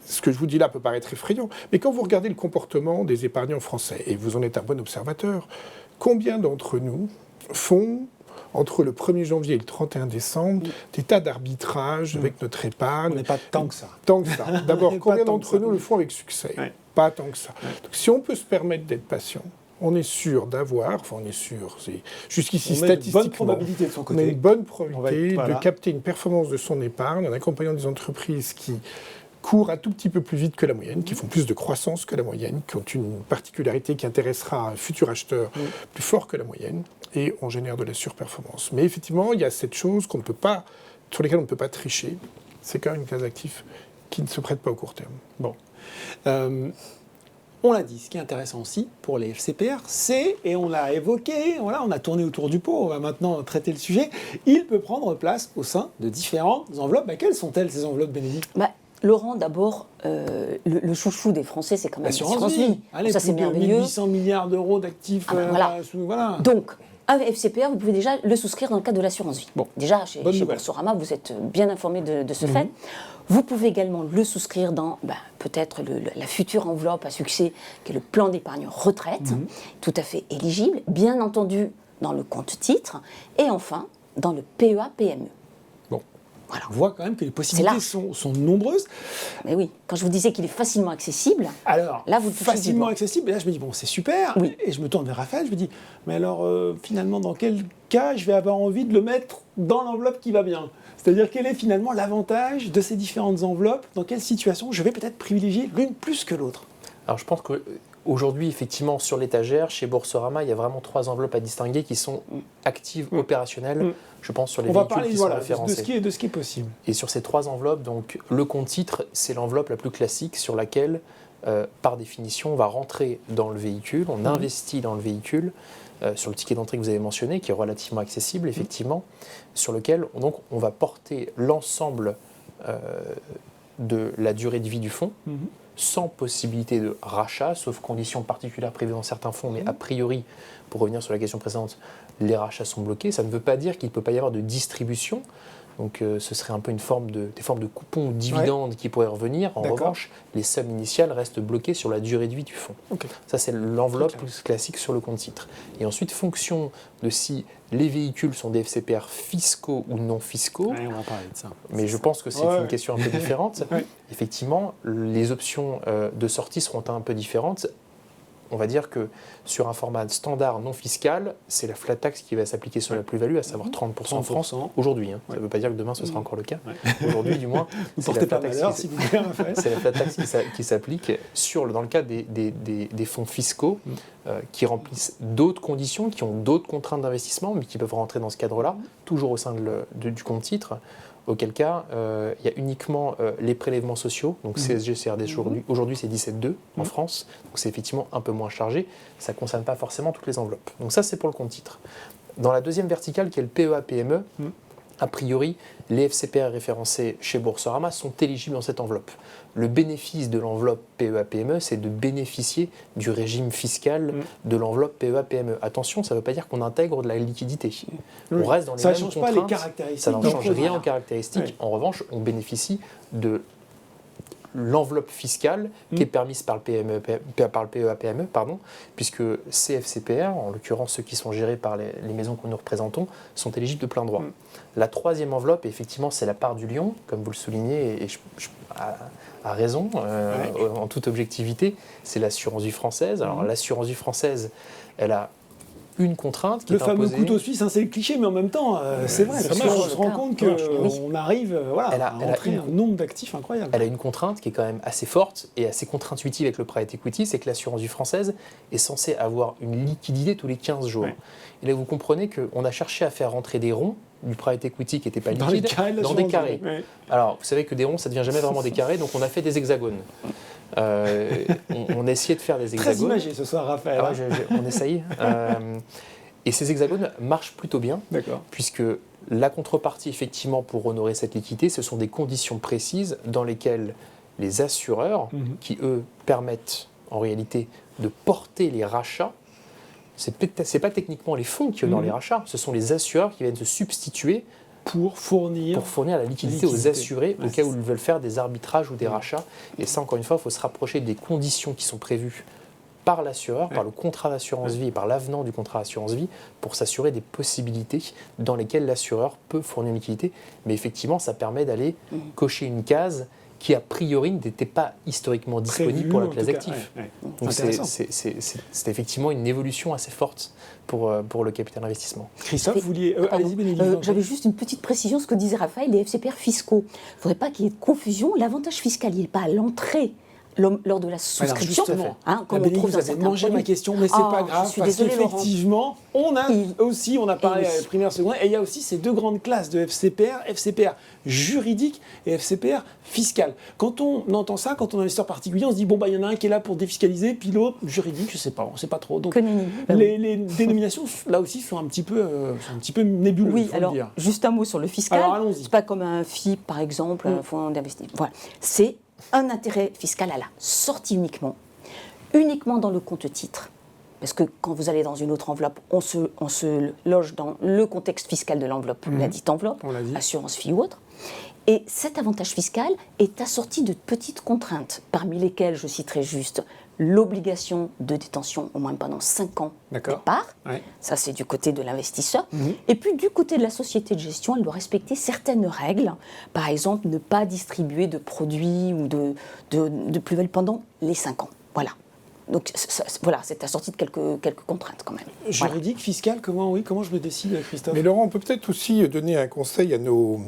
ce que je vous dis là peut paraître effrayant, mais quand vous regardez le comportement des épargnants français, et vous en êtes un bon observateur, combien d'entre nous font entre le 1er janvier et le 31 décembre, des tas d'arbitrages avec notre épargne. On n'est pas tant que ça. D'abord, combien d'entre nous le font avec succès ? Pas tant que ça. Donc, si on peut se permettre d'être patient, on est sûr d'avoir, c'est jusqu'ici statistiquement, une bonne probabilité de son côté. On a une bonne probabilité de capter une performance de son épargne en accompagnant des entreprises qui courent un tout petit peu plus vite que la moyenne, qui font plus de croissance que la moyenne, qui ont une particularité qui intéressera un futur acheteur plus fort que la moyenne, et on génère de la surperformance. Mais effectivement, il y a cette chose sur laquelle on ne peut pas tricher, c'est quand même une classe d'actifs qui ne se prête pas au court terme. Bon. On l'a dit, ce qui est intéressant aussi pour les FCPR, c'est, et on l'a évoqué, voilà, on a tourné autour du pot, on va maintenant traiter le sujet, il peut prendre place au sein de différentes enveloppes. Quelles sont-elles, ces enveloppes, Bénédicte? Laurent, d'abord, le chouchou des Français, c'est quand même l'assurance vie. Allez, ça, c'est plus de merveilleux. 800 milliards d'euros d'actifs. Voilà. Donc, un FCPR, vous pouvez déjà le souscrire dans le cadre de l'assurance vie. Bon. Déjà, chez Boursorama, vous êtes bien informé de ce fait. Vous pouvez également le souscrire dans peut-être la future enveloppe à succès, qui est le plan d'épargne retraite, tout à fait éligible, bien entendu dans le compte titre, et enfin dans le PEA-PME. Voilà. On voit quand même que les possibilités sont nombreuses. Mais oui, quand je vous disais qu'il est facilement accessible, alors, là vous le facilement accessible, et là je me dis, bon, c'est super, et je me tourne vers Raphaël, je me dis, mais alors finalement, dans quel cas je vais avoir envie de le mettre dans l'enveloppe qui va bien? C'est-à-dire, quel est finalement l'avantage de ces différentes enveloppes? Dans quelle situation je vais peut-être privilégier l'une plus que l'autre? Alors je pense qu'aujourd'hui, effectivement, sur l'étagère, chez Boursorama, il y a vraiment 3 enveloppes à distinguer qui sont actives, opérationnelles, je pense, sur les véhicules qui sont référencés. De ce qui est possible. Et sur ces 3 enveloppes, donc, le compte titre, c'est l'enveloppe la plus classique sur laquelle, par définition, on va rentrer dans le véhicule, on investit dans le véhicule, sur le ticket d'entrée que vous avez mentionné, qui est relativement accessible, effectivement, sur lequel on va porter l'ensemble de la durée de vie du fonds, sans possibilité de rachat, sauf conditions particulières prévues dans certains fonds, mais a priori, pour revenir sur la question précédente, les rachats sont bloqués. Ça ne veut pas dire qu'il ne peut pas y avoir de distribution. Donc ce serait un peu des formes de coupons ou dividendes qui pourraient revenir. En revanche, les sommes initiales restent bloquées sur la durée de vie du fonds. Ça, c'est l'enveloppe plus classique sur le compte titre. Et ensuite, fonction de si les véhicules sont des FCPR fiscaux ou non fiscaux, on va parler de ça. Mais je pense que c'est une question un peu différente. Effectivement, les options de sortie seront un peu différentes. On va dire que sur un format standard non fiscal, c'est la flat tax qui va s'appliquer sur la plus-value, à savoir 30% en France aujourd'hui. Ça ne veut pas dire que demain ce sera encore le cas. Aujourd'hui, du moins, c'est la flat tax qui s'applique dans le cas des fonds fiscaux qui remplissent d'autres conditions, qui ont d'autres contraintes d'investissement, mais qui peuvent rentrer dans ce cadre-là, toujours au sein du compte titre. Auquel cas, il y a uniquement les prélèvements sociaux, donc CSG, CRD, aujourd'hui c'est 17,2 en France, donc c'est effectivement un peu moins chargé, ça ne concerne pas forcément toutes les enveloppes. Donc ça c'est pour le compte titre. Dans la deuxième verticale qui est le PEA-PME, a priori, les FCPR référencés chez Boursorama sont éligibles dans cette enveloppe. Le bénéfice de l'enveloppe PEA-PME, c'est de bénéficier du régime fiscal de l'enveloppe PEA-PME. Attention, ça ne veut pas dire qu'on intègre de la liquidité. On reste dans les mêmes contraintes. Ça ne change pas les caractéristiques. Ça ne change rien aux caractéristiques. En revanche, on bénéficie de l'enveloppe fiscale qui est permise par le PEA-PME, puisque ces FCPR, en l'occurrence ceux qui sont gérés par les maisons que nous représentons, sont éligibles de plein droit. La troisième enveloppe, effectivement, c'est la part du lion, comme vous le soulignez, et à raison, en toute objectivité, c'est l'assurance vie française. Alors l'assurance vie française, elle a une contrainte qui est imposée. Le fameux couteau suisse, c'est le cliché, mais en même temps, c'est vrai, parce qu'on se rend compte qu'on arrive à rentrer un nombre d'actifs incroyable. Elle a une contrainte qui est quand même assez forte et assez contre-intuitive avec le private equity, c'est que l'assurance vie française est censée avoir une liquidité tous les 15 jours. Et là, vous comprenez qu'on a cherché à faire rentrer des ronds du private equity qui n'étaient pas liquides dans des carrés. Alors, vous savez que des ronds, ça ne devient jamais vraiment des carrés, donc on a fait des hexagones. On a essayé de faire des hexagones. Très imagé ce soir, Raphaël. On essaye. Et ces hexagones marchent plutôt bien, puisque la contrepartie, effectivement, pour honorer cette liquidité, ce sont des conditions précises dans lesquelles les assureurs, qui eux permettent en réalité de porter les rachats, c'est pas techniquement les fonds qui honorent les rachats, ce sont les assureurs qui viennent se substituer pour fournir la liquidité aux assurés au cas où ils veulent faire des arbitrages ou des rachats. Et ça, encore une fois, il faut se rapprocher des conditions qui sont prévues par l'assureur, par le contrat d'assurance vie et par l'avenant du contrat d'assurance vie pour s'assurer des possibilités dans lesquelles l'assureur peut fournir une liquidité. Mais effectivement, ça permet d'aller cocher une case qui a priori n'était pas historiquement disponible pour la classe d'actifs. Donc c'est effectivement une évolution assez forte pour le capital investissement. Christophe, vous vouliez... allez-y, Bénédicte. J'avais juste une petite précision, ce que disait Raphaël, les FCPR fiscaux. Il ne faudrait pas qu'il y ait de confusion. L'avantage fiscal, il n'est pas à l'entrée lors de la souscription. Justement, Comme on Bénédicte, trouve vous dans avez certains mangé ma produits. question, mais c'est pas Je grave, suis parce désolée, Laurent. qu'effectivement, on a parlé oui. primaire, secondaire, et il y a aussi ces deux grandes classes de FCPR juridique et FCPR fiscal. Quand on entend ça, quand on est investisseur particulier, on se dit, bon, il y en a un qui est là pour défiscaliser, puis l'autre, juridique, je sais pas, on sait pas trop. Donc, Que nenni. les dénominations, là aussi, sont un petit peu nébuleuses, Oui, faut le alors, dire. juste un mot sur le fiscal. Alors, allons-y. C'est pas comme un FIP, par exemple, un fonds d'investissement. Voilà. C'est un intérêt fiscal à la sortie uniquement dans le compte-titre. Parce que quand vous allez dans une autre enveloppe, on se loge dans le contexte fiscal de l'enveloppe, la dite enveloppe, On l'a dit. assurance vie ou autre. Et cet avantage fiscal est assorti de petites contraintes, parmi lesquelles je citerai juste l'obligation de détention au moins pendant 5 ans des D'accord. parts. Ouais. Ça, c'est du côté de l'investisseur. Et puis, du côté de la société de gestion, elle doit respecter certaines règles. Par exemple, ne pas distribuer de produits ou de plus-value pendant les 5 ans. Voilà. Donc, voilà, c'est assorti de quelques contraintes quand même. Juridique, fiscal, comment je me décide, Christophe? Mais Laurent, on peut peut-être aussi donner un conseil à nos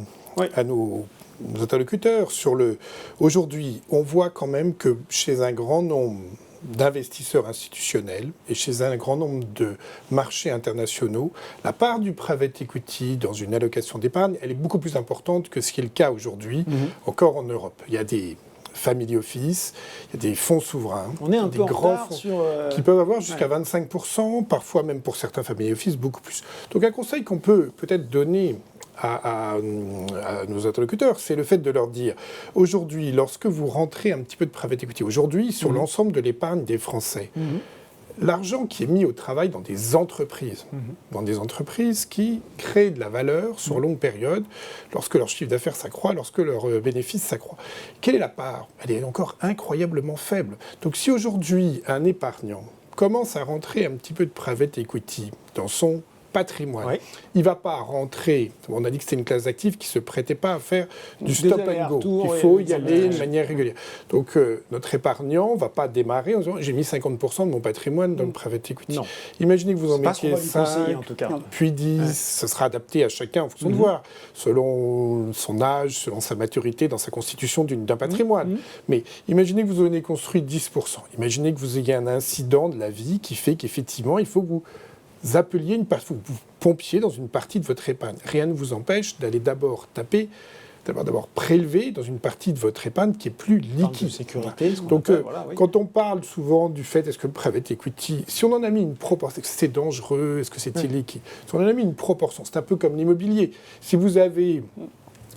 interlocuteurs sur le... Aujourd'hui, on voit quand même que chez un grand nombre d'investisseurs institutionnels et chez un grand nombre de marchés internationaux, la part du private equity dans une allocation d'épargne, elle est beaucoup plus importante que ce qui est le cas aujourd'hui, encore en Europe. Il y a des family office, il y a des fonds souverains, On est un des peu en grands retard fonds sur... qui peuvent avoir jusqu'à 25%, parfois même pour certains family office, beaucoup plus. Donc un conseil qu'on peut peut-être donner à nos interlocuteurs, c'est le fait de leur dire, aujourd'hui, lorsque vous rentrez un petit peu de private equity, aujourd'hui, sur l'ensemble de l'épargne des Français, l'argent qui est mis au travail dans des entreprises qui créent de la valeur sur longue période, lorsque leur chiffre d'affaires s'accroît, lorsque leur bénéfice s'accroît. Quelle est la part? Elle est encore incroyablement faible. Donc si aujourd'hui, un épargnant commence à rentrer un petit peu de private equity dans son patrimoine, il ne va pas rentrer, on a dit que c'était une classe d'actifs qui ne se prêtait pas à faire du stop and go. Il faut y aller de manière régulière. Donc notre épargnant ne va pas démarrer en disant j'ai mis 50% de mon patrimoine dans le private equity. Non. Imaginez que vous en mettiez 5, 5, en tout cas. puis 10, ce sera adapté à chacun en fonction de voir, selon son âge, selon sa maturité, dans sa constitution d'un patrimoine. Mais imaginez que vous en ayez construit 10%. Imaginez que vous ayez un incident de la vie qui fait qu'effectivement, il faut que vous appeliez une partie, vous pompiez dans une partie de votre épargne. Rien ne vous empêche d'aller d'abord prélever dans une partie de votre épargne qui est plus liquide. Sécurité, Donc, quand on parle souvent du fait, est-ce que le private equity, si on en a mis une proportion, est-ce que c'est dangereux, est-ce que c'est illiquide? Si on en a mis une proportion, c'est un peu comme l'immobilier. Si vous avez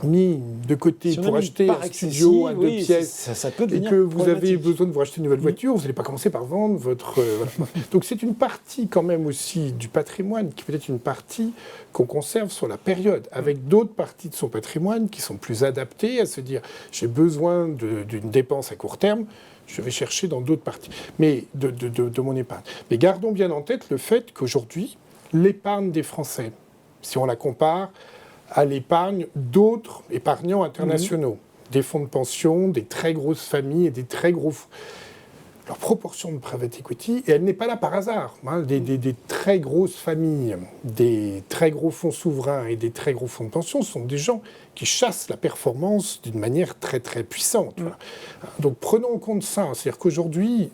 mis de côté pour acheter un studio à 2 pièces ça peut et que vous avez besoin de vous acheter une nouvelle voiture, vous n'allez pas commencer par vendre votre... Donc c'est une partie quand même aussi du patrimoine qui peut être une partie qu'on conserve sur la période, avec d'autres parties de son patrimoine qui sont plus adaptées à se dire j'ai besoin d'une dépense à court terme, je vais chercher dans d'autres parties de mon épargne. Mais gardons bien en tête le fait qu'aujourd'hui, l'épargne des Français, si on la compare à l'épargne d'autres épargnants internationaux, des fonds de pension, des très grosses familles et des très gros fonds. Leur proportion de private equity, et elle n'est pas là par hasard. Des très grosses familles, des très gros fonds souverains et des très gros fonds de pension sont des gens qui chassent la performance d'une manière très très puissante. Voilà. Donc prenons en compte ça. C'est-à-dire qu'aujourd'hui,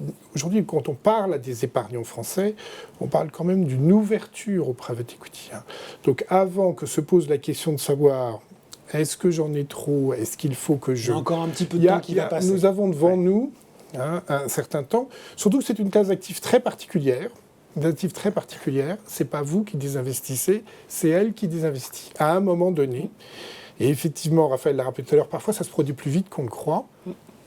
quand on parle à des épargnants français, on parle quand même d'une ouverture au private equity. Donc avant que se pose la question de savoir est-ce que j'en ai trop, est-ce qu'il faut que je... Il y a encore un petit peu de temps qui va passer. Nous avons devant nous un certain temps, surtout que c'est une classe d'actifs très particulière. C'est pas vous qui désinvestissez, c'est elle qui désinvestit à un moment donné. Et effectivement, Raphaël l'a rappelé tout à l'heure, parfois ça se produit plus vite qu'on le croit.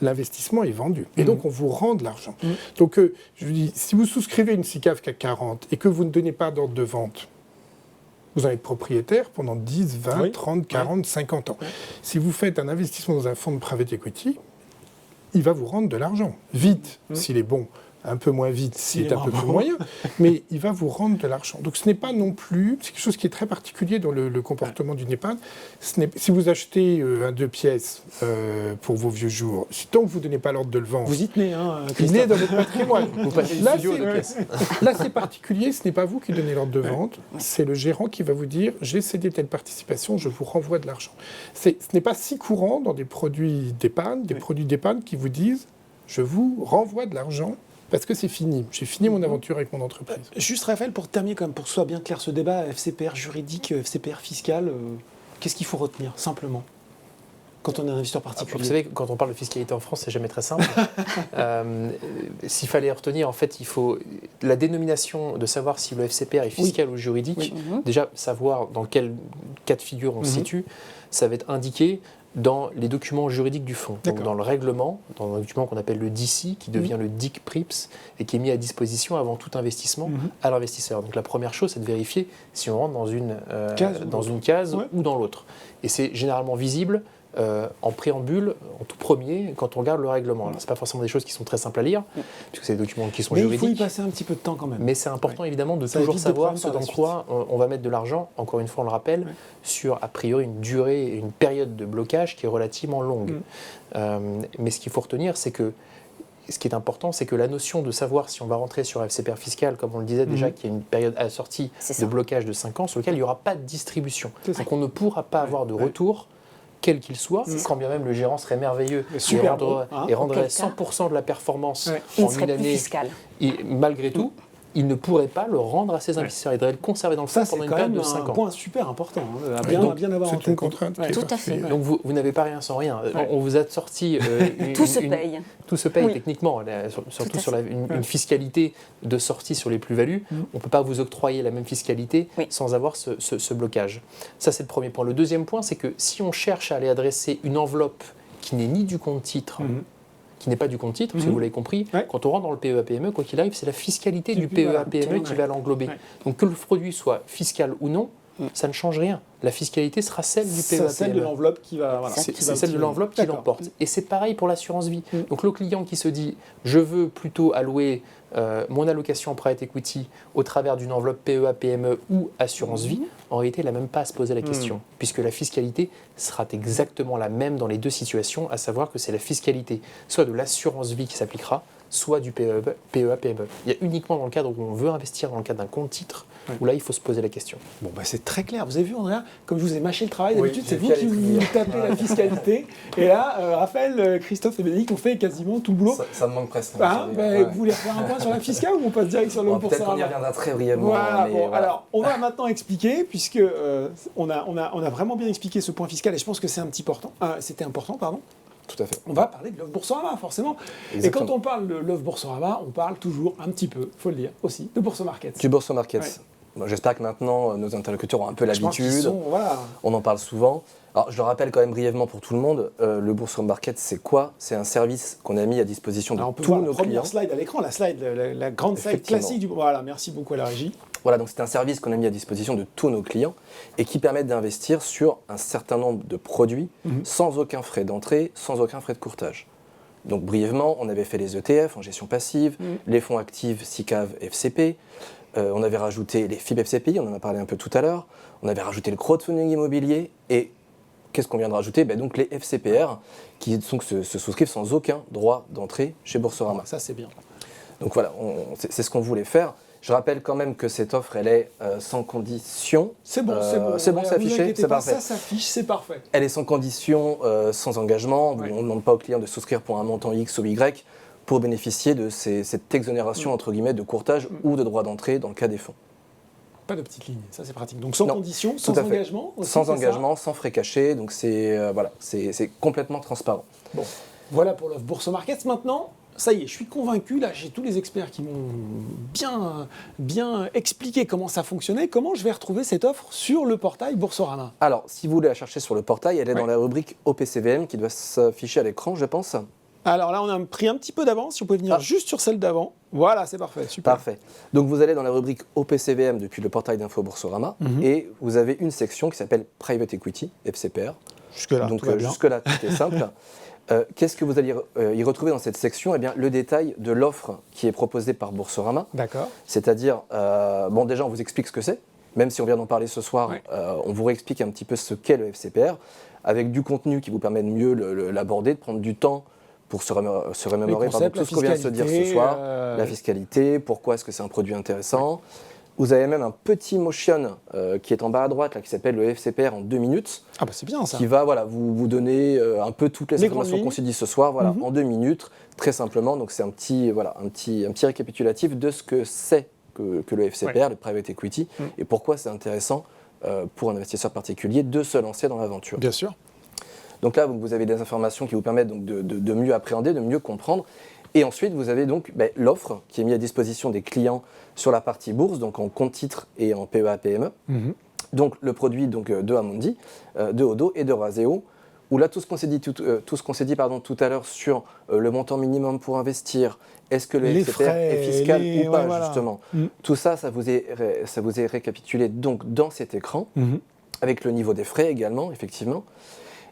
L'investissement est vendu. Et donc, on vous rend de l'argent. Donc, je vous dis, si vous souscrivez une SICAV CAC 40 et que vous ne donnez pas d'ordre de vente, vous en êtes propriétaire pendant 10, 20, 30, 40, 50 ans. Si vous faites un investissement dans un fonds de private equity, il va vous rendre de l'argent. Vite, s'il est bon. Un peu moins vite, s'il est un peu plus moyen. Mais il va vous rendre de l'argent. Donc ce n'est pas non plus... C'est quelque chose qui est très particulier dans le comportement d'une épargne. Si vous achetez un 2 pièces pour vos vieux jours, tant que vous ne donnez pas l'ordre de le vendre... Vous y tenez, il est dans votre patrimoine. Vous passez du studio à 2 pièces. Là, c'est particulier. Ce n'est pas vous qui donnez l'ordre de vente. C'est le gérant qui va vous dire « J'ai cédé telle participation, je vous renvoie de l'argent ». Ce n'est pas si courant dans des produits d'épargne, produits d'épargne qui vous disent je vous renvoie de l'argent parce que c'est fini. J'ai fini mon aventure avec mon entreprise. Juste Raphaël, pour terminer, quand même, pour que ce soit bien clair ce débat, FCPR juridique, FCPR fiscal, qu'est-ce qu'il faut retenir, simplement, quand on est investisseur particulier? Vous savez, quand on parle de fiscalité en France, c'est jamais très simple. S'il fallait retenir, en fait, il faut la dénomination de savoir si le FCPR est fiscal ou juridique. Déjà, savoir dans quel cas de figure on se situe, ça va être indiqué dans les documents juridiques du fonds. Donc dans le règlement, dans un document qu'on appelle le DICI, qui devient le DIC PRIPS, et qui est mis à disposition avant tout investissement à l'investisseur. Donc la première chose, c'est de vérifier si on rentre dans une case ou dans l'autre. Et c'est généralement visible en préambule, en tout premier, quand on regarde le règlement. Alors, ce n'est pas forcément des choses qui sont très simples à lire, puisque c'est des documents qui sont juridiques. Mais il faut y passer un petit peu de temps quand même. Mais c'est important évidemment de toujours savoir ce dans quoi on va mettre de l'argent, encore une fois on le rappelle, sur a priori une durée, une période de blocage qui est relativement longue. Mais ce qu'il faut retenir, c'est que ce qui est important, c'est que la notion de savoir si on va rentrer sur FCPR fiscal, comme on le disait déjà, qu'il y a une période à la sortie de blocage de 5 ans, sur lequel il n'y aura pas de distribution. Donc on ne pourra pas avoir de retour, quel qu'il soit, quand bien même le gérant serait merveilleux et rendrait 100% de la performance en une année, malgré tout, il ne pourrait pas le rendre à ses investisseurs. Il devrait le conserver dans le fonds pendant une période de 5 ans. C'est un point super important, bien avoir en tête. C'est une contrainte. Tout à fait. Donc vous n'avez pas rien sans rien. On vous a sorti... Tout se paye. Tout se paye techniquement, surtout sur une fiscalité de sortie sur les plus-values. On ne peut pas vous octroyer la même fiscalité sans avoir ce blocage. Ça, c'est le premier point. Le deuxième point, c'est que si on cherche à aller adresser une enveloppe qui n'est ni du compte-titre, qui n'est pas du compte-titre, parce que vous l'avez compris, quand on rentre dans le PEA-PME, quoi qu'il arrive, c'est la fiscalité du PEA-PME qui va l'englober. Donc que le produit soit fiscal ou non, ça ne change rien. La fiscalité sera celle du PEA-PME. C'est celle de l'enveloppe qui va... C'est celle de l'enveloppe qui l'emporte. Et c'est pareil pour l'assurance vie. Donc le client qui se dit « je veux plutôt allouer mon allocation en private equity au travers d'une enveloppe PEA-PME ou assurance vie », en réalité, il n'a même pas à se poser la question, puisque la fiscalité sera exactement la même dans les deux situations, à savoir que c'est la fiscalité soit de l'assurance vie qui s'appliquera, soit du PEA-PME. Il y a uniquement dans le cadre où on veut investir, dans le cadre d'un compte-titre, où là, il faut se poser la question. Bon, c'est très clair. Vous avez vu, Andrea, comme je vous ai mâché le travail, d'habitude, c'est vous qui vous tapez la fiscalité. Et là, Raphaël, Christophe et Bénédicte ont fait quasiment tout le boulot. Ça me manque presque. Vous voulez faire un point sur la fiscale ou on passe direct sur le Boursorama? Peut-être qu'on y reviendra très brièvement. Voilà, alors, on va maintenant expliquer, puisque on a vraiment bien expliqué ce point fiscal, et je pense que c'était important, pardon. Tout à fait. On va parler de l'offre Boursorama, forcément. Exactement. Et quand on parle de l'offre Boursorama, on parle toujours un petit peu, il faut le dire, aussi, de Boursomarket. Du Boursomarket. Bon, j'espère que maintenant, nos interlocuteurs ont un peu l'habitude. On en parle souvent. Alors, je le rappelle quand même brièvement pour tout le monde, le Boursomarket, c'est quoi? C'est un service qu'on a mis à disposition de tous nos clients. Première slide à l'écran, la grande slide classique du... Voilà, merci beaucoup à la régie. Voilà, donc c'est un service qu'on a mis à disposition de tous nos clients et qui permet d'investir sur un certain nombre de produits sans aucun frais d'entrée, sans aucun frais de courtage. Donc brièvement, on avait fait les ETF en gestion passive, les fonds actifs SICAV, FCP, on avait rajouté les FIB FCPI, on en a parlé un peu tout à l'heure, on avait rajouté le crowdfunding immobilier et qu'est-ce qu'on vient de rajouter? Donc les FCPR qui se souscrivent sans aucun droit d'entrée chez Boursorama. Ça c'est bien. Donc voilà, c'est ce qu'on voulait faire. Je rappelle quand même que cette offre, elle est sans condition. C'est bon, c'est affiché, c'est parfait. Ça s'affiche, c'est parfait. Elle est sans condition, sans engagement. On ne demande pas au client de souscrire pour un montant X ou Y pour bénéficier de cette exonération entre guillemets de courtage ou de droit d'entrée dans le cas des fonds. Pas de petite ligne, ça c'est pratique. Donc sans condition, sans engagement aussi, sans engagement, sans frais cachés. Donc c'est complètement transparent. Bon, voilà pour l'offre Boursomarket. Maintenant, ça y est, je suis convaincu, là j'ai tous les experts qui m'ont bien expliqué comment ça fonctionnait, comment je vais retrouver cette offre sur le portail Boursorama. Alors, si vous voulez la chercher sur le portail, elle est dans la rubrique OPCVM qui doit s'afficher à l'écran, je pense. Alors là, on a pris un petit peu d'avance, si on pouvait venir juste sur celle d'avant. Voilà, c'est parfait, super. Parfait. Donc vous allez dans la rubrique OPCVM depuis le portail d'info Boursorama et vous avez une section qui s'appelle Private Equity, FCPR. Jusque-là, donc jusque-là, tout est simple. Qu'est-ce que vous allez y retrouver dans cette section? Eh bien, le détail de l'offre qui est proposée par Boursorama. D'accord. C'est-à-dire, déjà, on vous explique ce que c'est. Même si on vient d'en parler ce soir, on vous réexplique un petit peu ce qu'est le FCPR, avec du contenu qui vous permet de mieux l'aborder, de prendre du temps pour se remémorer tout ce qu'on vient de se dire ce soir, la fiscalité, pourquoi est-ce que c'est un produit intéressant. Vous avez même un petit motion qui est en bas à droite, là, qui s'appelle le FCPR en 2 minutes, Ah bah c'est bien ça. qui va vous donner un peu toutes les Les informations grandes qu'on s'est dit ce soir, Mhm. en 2 minutes, très simplement. Donc c'est un petit récapitulatif de ce que c'est que le FCPR, le Private Equity, et pourquoi c'est intéressant pour un investisseur particulier de se lancer dans l'aventure. Bien sûr. Donc là, vous avez des informations qui vous permettent donc, de mieux appréhender, de mieux comprendre. Et ensuite, vous avez donc l'offre qui est mise à disposition des clients sur la partie bourse, donc en compte titre et en PEA-PME. Mhm. Donc le produit de Amundi, de Odo et de Raseo, où là tout ce qu'on s'est dit, tout à l'heure sur le montant minimum pour investir, est-ce que le Les FCPR frais, est fiscal ou pas, voilà. justement. Mm. Tout ça, ça vous est récapitulé donc dans cet écran, Mhm. avec le niveau des frais également, effectivement.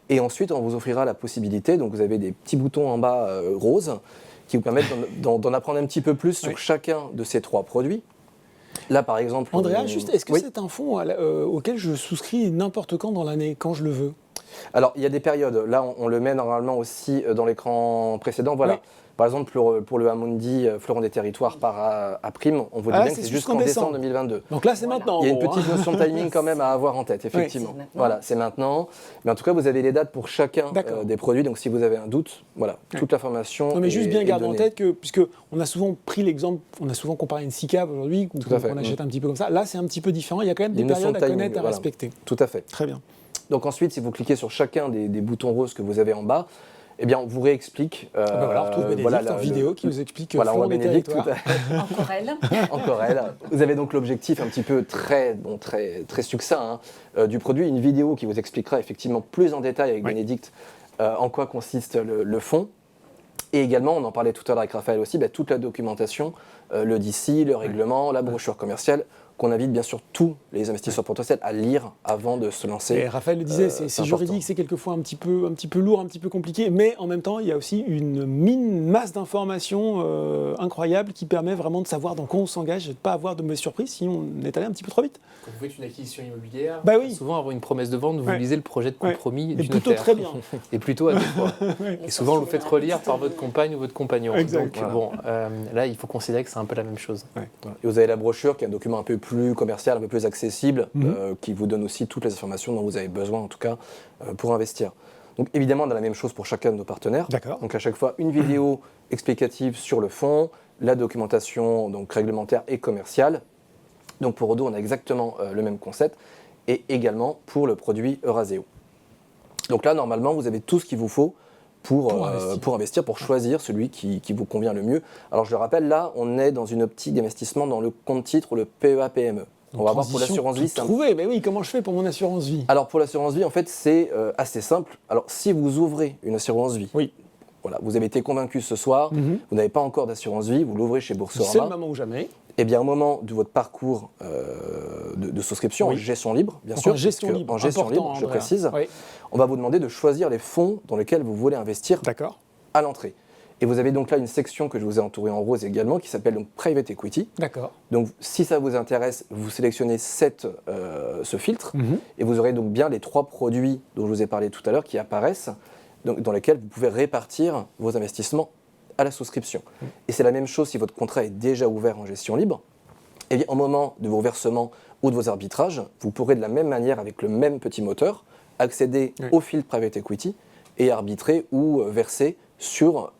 Et ensuite, on vous offrira la possibilité, donc vous avez des petits boutons en bas roses, qui vous permettent d'en apprendre un petit peu plus sur chacun de ces 3 produits. Là, par exemple... Andrea, juste, est-ce que oui. c'est un fonds auquel je souscris n'importe quand dans l'année, quand je le veux? Alors, il y a des périodes. Là, on le met normalement aussi dans l'écran précédent. Voilà. Oui. Par exemple, pour le Amundi Fleuron des Territoires par à prime, on vous dit Ah, bien que c'est c'est jusqu'en jusqu'en décembre 2022. Donc là, c'est Voilà. maintenant. en Il y a une gros, petite hein. notion de timing quand même à avoir en tête, effectivement. c'est maintenant. Voilà, c'est maintenant. Mais en tout cas, vous avez les dates pour chacun D'accord. des produits. Donc, si vous avez un doute, voilà, toute l'information. Non mais juste est- bien est garder en donnée. tête que, puisque on a souvent pris l'exemple, on a souvent comparé une SICAV aujourd'hui, Tout à fait. qu'on achète un petit peu comme ça. Là, c'est un petit peu différent. Il y a quand même Il y a des une notion périodes de à timing, connaître, à voilà. respecter. Tout à fait. Très bien. Donc ensuite, si vous cliquez sur chacun des boutons roses que vous avez en bas, eh bien, on vous réexplique. Ah bah voilà, on retrouve Bénédicte en vidéo qui nous explique Voilà, on Fleuron voit des Bénédicte tout Territoires. Encore elle. Encore elle. Vous avez donc l'objectif un petit peu très succinct du produit, une vidéo qui vous expliquera effectivement plus en détail avec Oui. Bénédicte en quoi consiste le fonds. Et également, on en parlait tout à l'heure avec Raphaël aussi, toute la documentation, le DC, le règlement, la brochure commerciale, qu'on invite bien sûr tous les investisseurs potentiels à lire avant de se lancer. Et Raphaël le disait, c'est important. juridique, c'est quelquefois un petit peu lourd, un petit peu compliqué, mais en même temps, il y a aussi une masse d'informations incroyable qui permet vraiment de savoir dans quoi on s'engage et de ne pas avoir de mauvaises surprises, sinon on est allé un petit peu trop vite. Quand vous faites une acquisition immobilière, Bah oui. souvent avant une promesse de vente, vous Ouais. lisez le projet de compromis Et du plutôt notaire. très bien. Et plutôt à 2 fois. Et souvent, vous le faites relire par votre compagne ou votre compagnon. Exact. Donc bon, là, il faut considérer que c'est un peu la même chose. Voilà. Et vous avez la brochure qui est un document un peu plus commercial, un peu plus accessible, qui vous donne aussi toutes les informations dont vous avez besoin, en tout cas, pour investir. Donc évidemment, on a la même chose pour chacun de nos partenaires. D'accord. Donc à chaque fois, une vidéo explicative sur le fonds, la documentation donc réglementaire et commerciale. Donc pour Odo, on a exactement le même concept. Et également pour le produit Euraseo. Donc là, normalement, vous avez tout ce qu'il vous faut pour investir, pour choisir celui qui vous convient le mieux. Alors je le rappelle, là, on est dans une optique d'investissement dans le compte titre ou le PEA-PME. On va voir pour l'assurance vie. Trouver, mais oui, comment je fais pour mon assurance vie? Alors pour l'assurance vie, en fait, c'est assez simple. Alors si vous ouvrez une assurance vie, Oui. voilà, vous avez été convaincu ce soir, vous n'avez pas encore d'assurance vie, vous l'ouvrez chez C'est le Boursorama. moment ou jamais. Eh bien, au moment de votre parcours de souscription, Oui. en gestion libre, bien Donc sûr, en gestion puisque libre, en gestion important, libre, je Andrea. précise, Oui. on va vous demander de choisir les fonds dans lesquels vous voulez investir D'accord. à l'entrée. Et vous avez donc là une section que je vous ai entourée en rose également, qui s'appelle donc Private Equity. D'accord. Donc, si ça vous intéresse, vous sélectionnez ce filtre, et vous aurez donc bien les 3 produits dont je vous ai parlé tout à l'heure qui apparaissent, donc, dans lesquels vous pouvez répartir vos investissements à la souscription. Et c'est la même chose si votre contrat est déjà ouvert en gestion libre. Et bien, au moment de vos versements ou de vos arbitrages, vous pourrez de la même manière, avec le même petit moteur, accéder au filtre Private Equity et arbitrer ou verser sur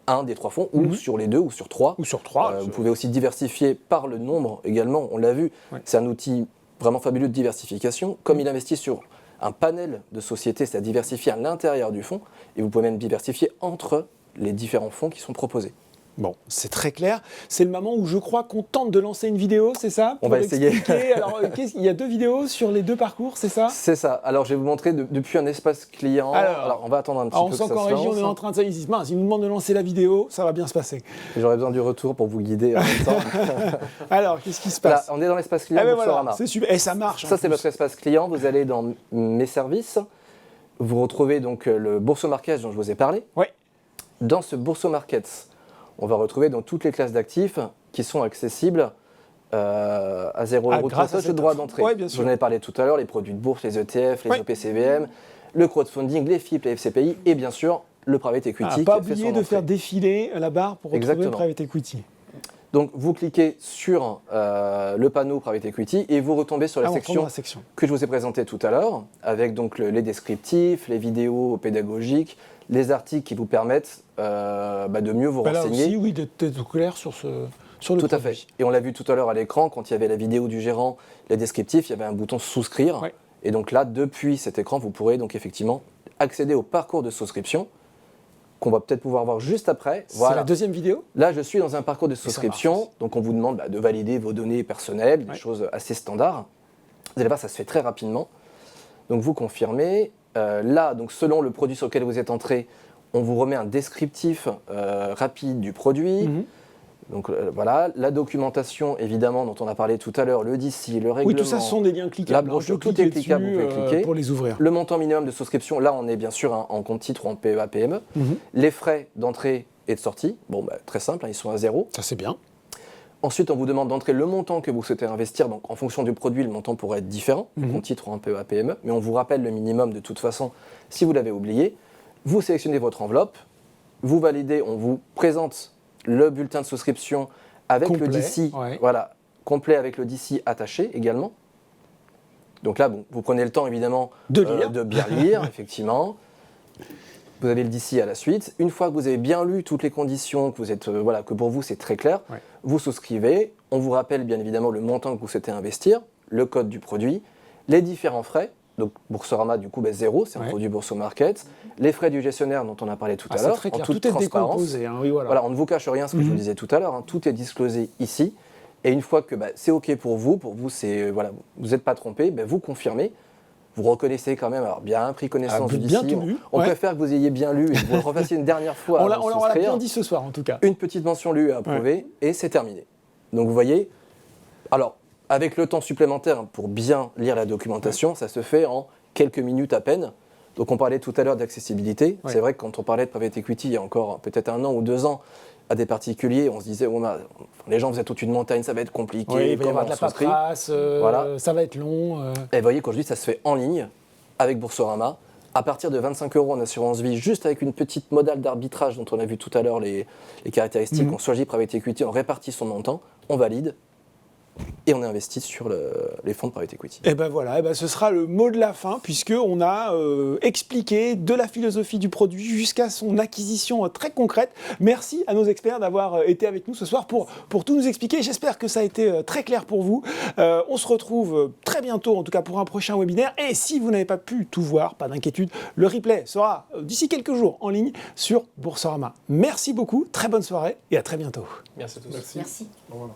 un des 3 fonds, ou sur les 2, ou sur 3. Ou sur 3. Vous pouvez aussi diversifier par le nombre également, on l'a vu. C'est un outil vraiment fabuleux de diversification. Comme il investit sur un panel de sociétés, c'est à diversifier à l'intérieur du fonds, et vous pouvez même diversifier entre les différents fonds qui sont proposés. Bon, c'est très clair. C'est le moment où je crois qu'on tente de lancer une vidéo, c'est ça? On va Pour essayer. expliquer. Alors, il y a 2 vidéos sur les 2 parcours, c'est ça? C'est ça. Alors, je vais vous montrer depuis un espace client. Alors on va attendre un petit on peu sent que ça qu'en se régie, on est en lance. train de se dire, mince, ils nous demandent de lancer la vidéo, ça va bien se passer. J'aurais besoin du retour pour vous guider en même temps. Alors, qu'est-ce qui se Voilà, passe? on est dans l'espace client Ah ben Boursorama. voilà, c'est super. Et ça marche. Ça, c'est votre espace client. Vous allez dans Mes services. Vous retrouvez donc le Bourso Markets dont je vous ai parlé. Oui. Dans ce Bourso Markets, on va retrouver dans toutes les classes d'actifs qui sont accessibles à 0 € de grâce à courtage de cette droit offre. d'entrée. Ouais, bien sûr. J'en ai parlé tout à l'heure, les produits de bourse, les ETF, les Ouais. OPCVM, le crowdfunding, les FIP, les FCPI et bien sûr le private equity. Pas qui a fait oublier son de faire entrée. défiler la barre pour retrouver Exactement. Private Equity. Donc vous cliquez sur le panneau Private Equity et vous retombez sur la on tombe dans section la section. que je vous ai présentée tout à l'heure, avec donc les descriptifs, les vidéos pédagogiques, les articles qui vous permettent de mieux vous Là renseigner. aussi, oui, d'être clair sur le Tout produit. à fait. Et on l'a vu tout à l'heure à l'écran, quand il y avait la vidéo du gérant, les descriptifs, il y avait un bouton souscrire. Ouais. Et donc là, depuis cet écran, vous pourrez donc effectivement accéder au parcours de souscription, qu'on va peut-être pouvoir voir juste après. C'est la deuxième vidéo. Là, je suis dans un parcours de ça marche souscription, aussi. donc on vous demande de valider vos données personnelles, des Ouais. choses assez standards. Vous allez voir, ça se fait très rapidement. Donc vous confirmez. Là, donc selon le produit sur lequel vous êtes entré, on vous remet un descriptif rapide du produit. Mhm. Donc voilà, la documentation évidemment dont on a parlé tout à l'heure, le DCI, le règlement. Oui, tout ça ce sont des liens cliquables. La brochure, On peut tout cliquer est cliquable, dessus, vous pouvez cliquer. pour les ouvrir. Le montant minimum de souscription, là on est bien sûr en compte titre ou en PEA, PME. Mhm. Les frais d'entrée et de sortie, très simple, ils sont à 0. Ça, c'est bien. Ensuite, on vous demande d'entrer le montant que vous souhaitez investir. Donc, en fonction du produit, le montant pourrait être différent, Mhm. en titre ou en PEA, PME. Mais on vous rappelle le minimum de toute façon, si vous l'avez oublié. Vous sélectionnez votre enveloppe, vous validez, on vous présente le bulletin de souscription avec Complet, le DC, ouais. voilà, complet avec le DC attaché également. Donc là, bon, vous prenez le temps évidemment De lire. de bien lire, effectivement. Vous avez le DC à la suite. Une fois que vous avez bien lu toutes les conditions, que vous êtes, que pour vous c'est très clair, Ouais. vous souscrivez. On vous rappelle bien évidemment le montant que vous souhaitez investir, le code du produit, les différents frais. Donc Boursorama, du coup, 0, c'est un Ouais. produit Boursormarket. Les frais du gestionnaire dont on a parlé tout à C'est l'heure, très en clair. toute Tout est transparence. décomposé. Hein, oui, voilà. Voilà, on ne vous cache rien, ce que je vous disais tout à l'heure, hein, tout est disclosé ici. Et une fois que c'est OK pour vous c'est, vous n'êtes pas trompé, vous confirmez. Vous reconnaissez quand même avoir bien pris connaissance du bien DC. tout lu, On ouais. préfère que vous ayez bien lu et que vous le refassiez une dernière fois On l'a avant de on l'a souscrire. bien dit ce soir, en tout cas. Une petite mention lue et approuvée, et c'est terminé. Donc vous voyez, alors avec le temps supplémentaire pour bien lire la documentation, ça se fait en quelques minutes à peine. Donc on parlait tout à l'heure d'accessibilité. Ouais. C'est vrai que quand on parlait de private equity il y a encore peut-être 1 an ou 2 ans à des particuliers, on se disait les gens vous êtes au-dessus de montagne, ça va être compliqué. Oui, il va y comment avoir de on la souscrit paperasse, Voilà. ça va être long. Et vous voyez, quand je dis ça se fait en ligne avec Boursorama, à partir de 25 € en assurance vie, juste avec une petite modale d'arbitrage dont on a vu tout à l'heure les caractéristiques, Mhm. on choisit private equity, on répartit son montant, on valide et on est investi sur les fonds de private equity. Et ben voilà, ce sera le mot de la fin, puisqu'on a expliqué de la philosophie du produit jusqu'à son acquisition très concrète. Merci à nos experts d'avoir été avec nous ce soir pour tout nous expliquer. J'espère que ça a été très clair pour vous. On se retrouve très bientôt, en tout cas pour un prochain webinaire. Et si vous n'avez pas pu tout voir, pas d'inquiétude, le replay sera d'ici quelques jours en ligne sur Boursorama. Merci beaucoup, très bonne soirée et à très bientôt. Merci à tous. Merci. Merci. Voilà.